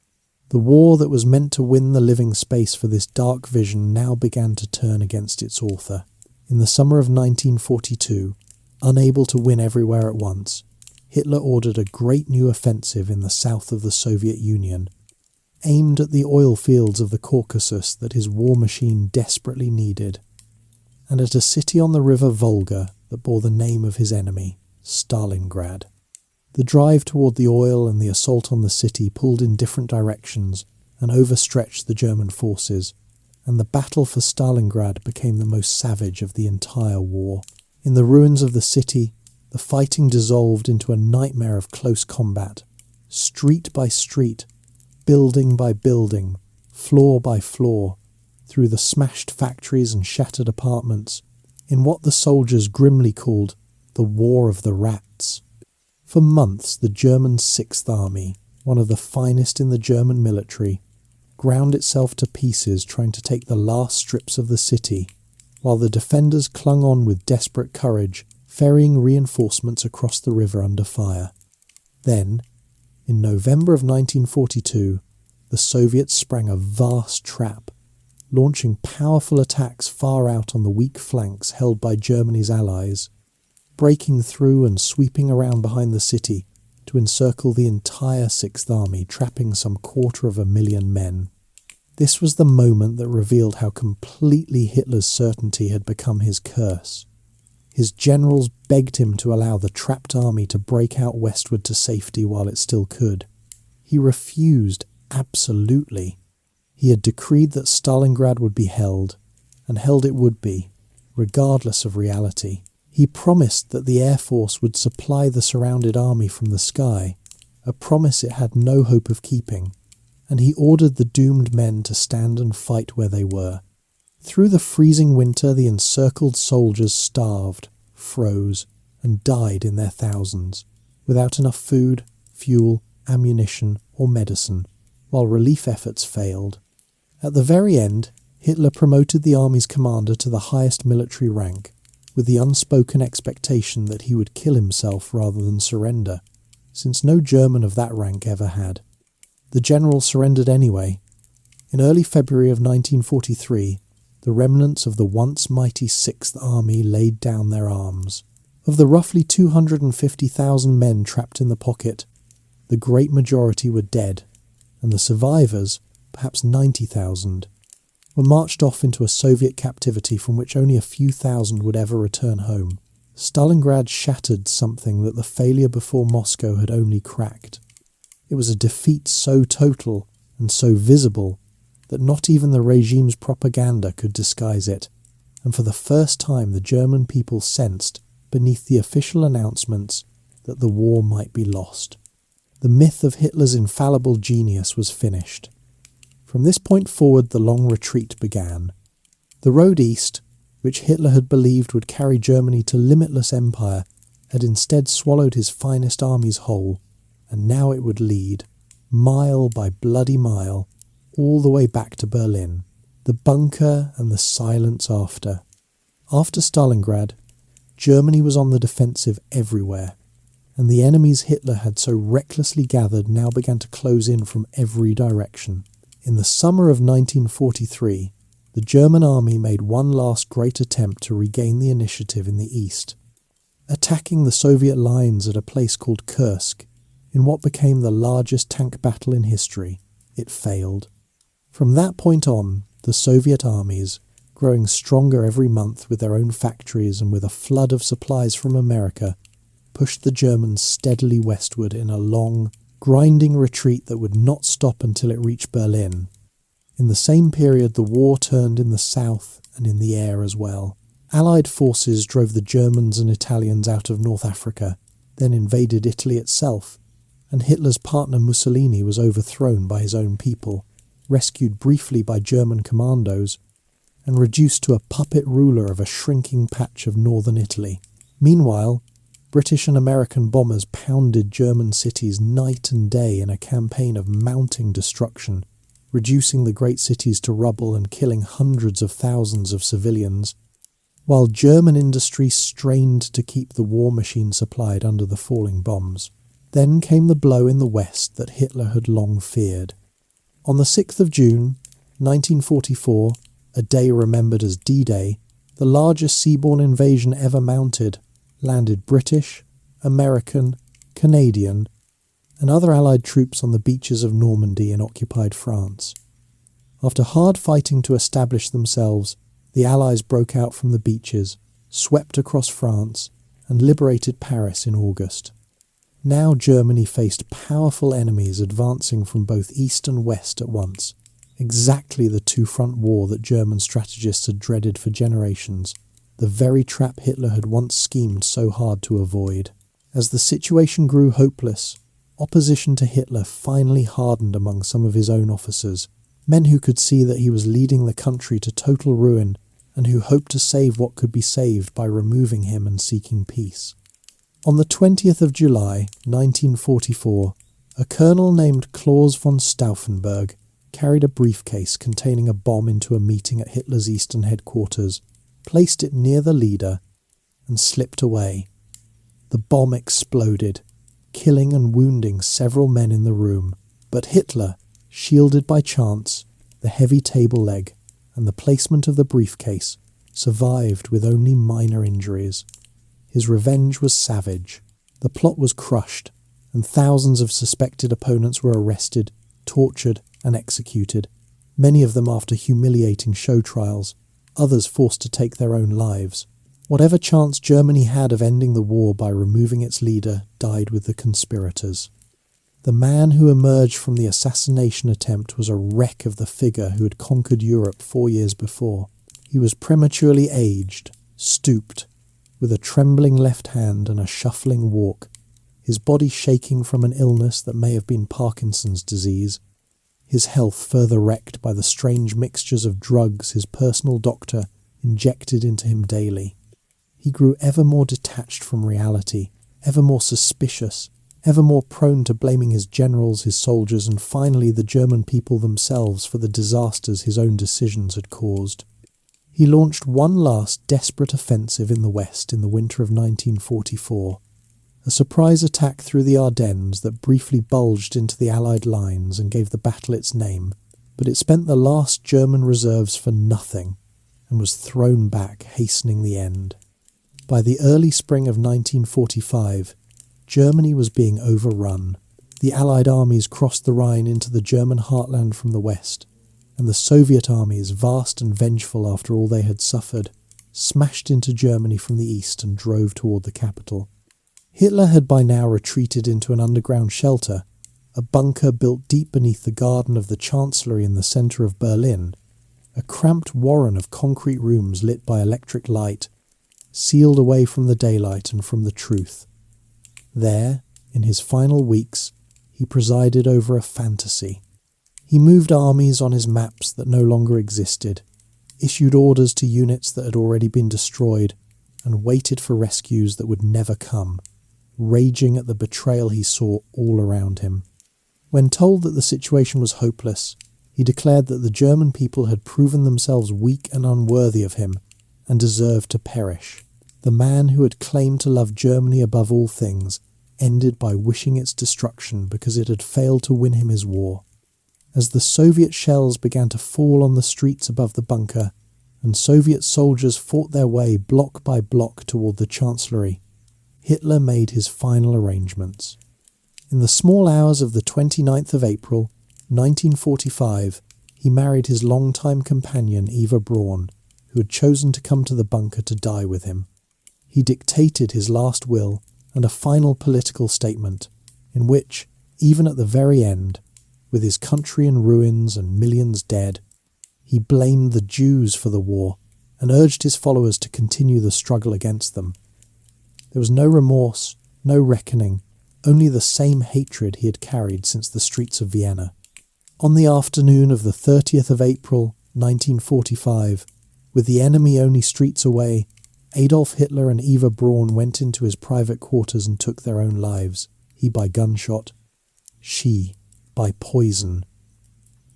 The war that was meant to win the living space for this dark vision now began to turn against its author. In the summer of 1942, unable to win everywhere at once, Hitler ordered a great new offensive in the south of the Soviet Union, aimed at the oil fields of the Caucasus that his war machine desperately needed, and at a city on the river Volga that bore the name of his enemy, Stalingrad. The drive toward the oil and the assault on the city pulled in different directions and overstretched the German forces, and the battle for Stalingrad became the most savage of the entire war. In the ruins of the city, the fighting dissolved into a nightmare of close combat. Street by street, building by building, floor by floor, through the smashed factories and shattered apartments, in what the soldiers grimly called the War of the Rats. For months, the German Sixth Army, one of the finest in the German military, ground itself to pieces trying to take the last strips of the city, while the defenders clung on with desperate courage, ferrying reinforcements across the river under fire. Then, in November of 1942, the Soviets sprang a vast trap, launching powerful attacks far out on the weak flanks held by Germany's allies, breaking through and sweeping around behind the city to encircle the entire Sixth Army, trapping some 250,000 men. This was the moment that revealed how completely Hitler's certainty had become his curse. His generals begged him to allow the trapped army to break out westward to safety while it still could. He refused absolutely. He had decreed that Stalingrad would be held, and held it would be, regardless of reality. He promised that the Air Force would supply the surrounded army from the sky, a promise it had no hope of keeping, and he ordered the doomed men to stand and fight where they were. Through the freezing winter, the encircled soldiers starved, froze, and died in their thousands, without enough food, fuel, ammunition, or medicine, while relief efforts failed. At the very end, Hitler promoted the army's commander to the highest military rank, with the unspoken expectation that he would kill himself rather than surrender, since no German of that rank ever had. The general surrendered anyway. In early February of 1943, the remnants of the once mighty Sixth Army laid down their arms. Of the roughly 250,000 men trapped in the pocket, the great majority were dead, and the survivors, perhaps 90,000, were marched off into a Soviet captivity from which only a few thousand would ever return home. Stalingrad shattered something that the failure before Moscow had only cracked. It was a defeat so total and so visible that not even the regime's propaganda could disguise it, and for the first time the German people sensed, beneath the official announcements, that the war might be lost. The myth of Hitler's infallible genius was finished. From this point forward, the long retreat began. The road east, which Hitler had believed would carry Germany to limitless empire, had instead swallowed his finest armies whole, and now it would lead, mile by bloody mile, all the way back to Berlin, the bunker and the silence after. After Stalingrad, Germany was on the defensive everywhere, and the enemies Hitler had so recklessly gathered now began to close in from every direction. In the summer of 1943, the German army made one last great attempt to regain the initiative in the east. Attacking the Soviet lines at a place called Kursk, in what became the largest tank battle in history, it failed. From that point on, the Soviet armies, growing stronger every month with their own factories and with a flood of supplies from America, pushed the Germans steadily westward in a long, grinding retreat that would not stop until it reached Berlin. In the same period, the war turned in the south and in the air as well. Allied forces drove the Germans and Italians out of North Africa, then invaded Italy itself, and Hitler's partner Mussolini was overthrown by his own people, rescued briefly by German commandos, and reduced to a puppet ruler of a shrinking patch of northern Italy. Meanwhile, British and American bombers pounded German cities night and day in a campaign of mounting destruction, reducing the great cities to rubble and killing hundreds of thousands of civilians, while German industry strained to keep the war machine supplied under the falling bombs. Then came the blow in the west that Hitler had long feared. On the 6th of June, 1944, a day remembered as D-Day, the largest seaborne invasion ever mounted, landed British, American, Canadian, and other Allied troops on the beaches of Normandy in occupied France. After hard fighting to establish themselves, the Allies broke out from the beaches, swept across France, and liberated Paris in August. Now Germany faced powerful enemies advancing from both east and west at once, exactly the two-front war that German strategists had dreaded for generations, the very trap Hitler had once schemed so hard to avoid. As the situation grew hopeless, opposition to Hitler finally hardened among some of his own officers, men who could see that he was leading the country to total ruin and who hoped to save what could be saved by removing him and seeking peace. On the 20th of July, 1944, a colonel named Claus von Stauffenberg carried a briefcase containing a bomb into a meeting at Hitler's eastern headquarters, placed it near the leader, and slipped away. The bomb exploded, killing and wounding several men in the room, but Hitler, shielded by chance, the heavy table leg, and the placement of the briefcase, survived with only minor injuries. His revenge was savage. The plot was crushed, and thousands of suspected opponents were arrested, tortured, and executed, many of them after humiliating show trials, others forced to take their own lives. Whatever chance Germany had of ending the war by removing its leader died with the conspirators. The man who emerged from the assassination attempt was a wreck of the figure who had conquered Europe 4 years before. He was prematurely aged, stooped, with a trembling left hand and a shuffling walk, his body shaking from an illness that may have been Parkinson's disease, his health further wrecked by the strange mixtures of drugs his personal doctor injected into him daily. He grew ever more detached from reality, ever more suspicious, ever more prone to blaming his generals, his soldiers, and finally the German people themselves for the disasters his own decisions had caused. He launched one last desperate offensive in the West in the winter of 1944, a surprise attack through the Ardennes that briefly bulged into the Allied lines and gave the battle its name, but it spent the last German reserves for nothing and was thrown back, hastening the end. By the early spring of 1945, Germany was being overrun. The Allied armies crossed the Rhine into the German heartland from the west, and the Soviet armies, vast and vengeful after all they had suffered, smashed into Germany from the east and drove toward the capital. Hitler had by now retreated into an underground shelter, a bunker built deep beneath the garden of the Chancellery in the centre of Berlin, a cramped warren of concrete rooms lit by electric light, sealed away from the daylight and from the truth. There, in his final weeks, he presided over a fantasy. He moved armies on his maps that no longer existed, issued orders to units that had already been destroyed, and waited for rescues that would never come, raging at the betrayal he saw all around him. When told that the situation was hopeless, he declared that the German people had proven themselves weak and unworthy of him, and deserved to perish. The man who had claimed to love Germany above all things ended by wishing its destruction because it had failed to win him his war. As the Soviet shells began to fall on the streets above the bunker, and Soviet soldiers fought their way block by block toward the Chancellery, Hitler made his final arrangements. In the small hours of the 29th of April, 1945, he married his longtime companion Eva Braun, who had chosen to come to the bunker to die with him. He dictated his last will and a final political statement, in which, even at the very end, with his country in ruins and millions dead, he blamed the Jews for the war and urged his followers to continue the struggle against them. There was no remorse, no reckoning, only the same hatred he had carried since the streets of Vienna. On the afternoon of the 30th of April, 1945, with the enemy only streets away, Adolf Hitler and Eva Braun went into his private quarters and took their own lives, he by gunshot, she by poison.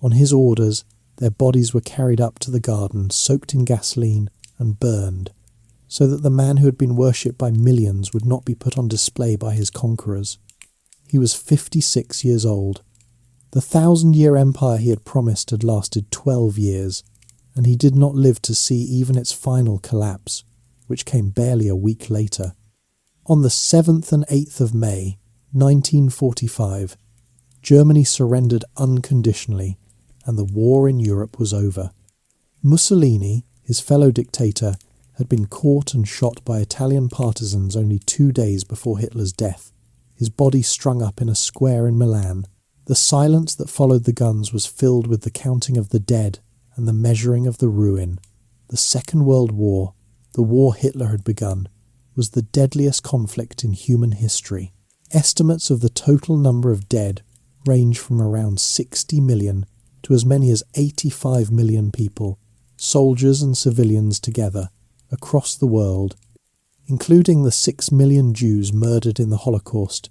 On his orders, their bodies were carried up to the garden, soaked in gasoline, and burned, so that the man who had been worshipped by millions would not be put on display by his conquerors. He was 56 years old. The 1,000-year empire he had promised had lasted 12 years, and he did not live to see even its final collapse, which came barely a week later. On the 7th and 8th of May, 1945, Germany surrendered unconditionally, and the war in Europe was over. Mussolini, his fellow dictator, had been caught and shot by Italian partisans only 2 days before Hitler's death, his body strung up in a square in Milan. The silence that followed the guns was filled with the counting of the dead and the measuring of the ruin. The Second World War, the war Hitler had begun, was the deadliest conflict in human history. Estimates of the total number of dead range from around 60 million to as many as 85 million people, soldiers and civilians together, across the world, including the 6 million Jews murdered in the Holocaust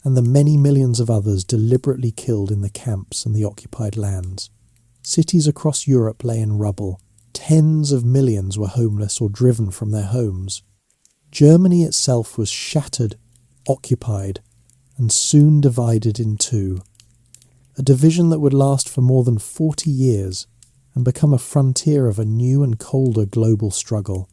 and the many millions of others deliberately killed in the camps and the occupied lands. Cities across Europe lay in rubble. Tens of millions were homeless or driven from their homes. Germany itself was shattered, occupied, and soon divided in two. A division that would last for more than 40 years and become a frontier of a new and colder global struggle.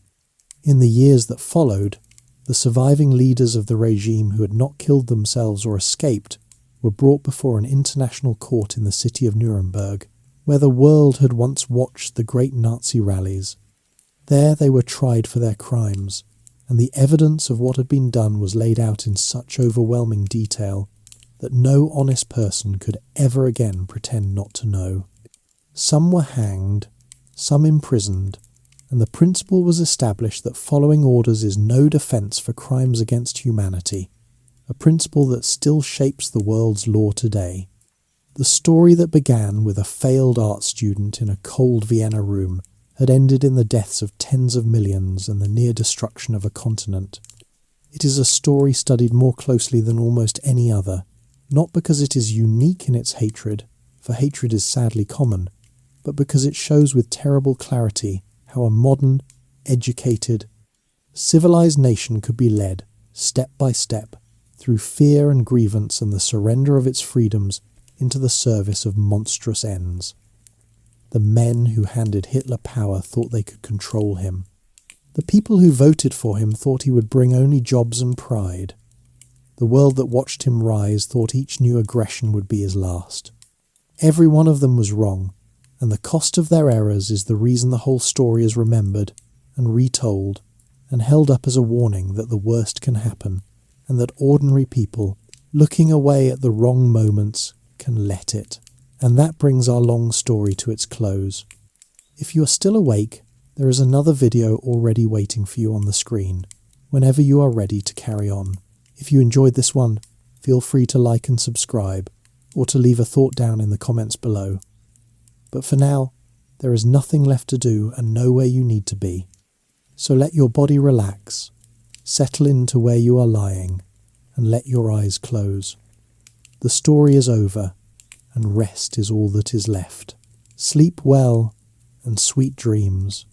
In the years that followed, the surviving leaders of the regime who had not killed themselves or escaped were brought before an international court in the city of Nuremberg, where the world had once watched the great Nazi rallies. There they were tried for their crimes, and the evidence of what had been done was laid out in such overwhelming detail that no honest person could ever again pretend not to know. Some were hanged, some imprisoned, and the principle was established that following orders is no defence for crimes against humanity, a principle that still shapes the world's law today. The story that began with a failed art student in a cold Vienna room had ended in the deaths of tens of millions and the near destruction of a continent. It is a story studied more closely than almost any other, not because it is unique in its hatred, for hatred is sadly common, but because it shows with terrible clarity how a modern, educated, civilized nation could be led, step by step, through fear and grievance and the surrender of its freedoms into the service of monstrous ends. The men who handed Hitler power thought they could control him. The people who voted for him thought he would bring only jobs and pride. The world that watched him rise thought each new aggression would be his last. Every one of them was wrong, and the cost of their errors is the reason the whole story is remembered and retold and held up as a warning that the worst can happen and that ordinary people, looking away at the wrong moments, can let it. And that brings our long story to its close. If you are still awake, there is another video already waiting for you on the screen, whenever you are ready to carry on. If you enjoyed this one, feel free to like and subscribe, or to leave a thought down in the comments below. But for now, there is nothing left to do and nowhere you need to be. So let your body relax, settle into where you are lying, and let your eyes close. The story is over, and rest is all that is left. Sleep well, and sweet dreams.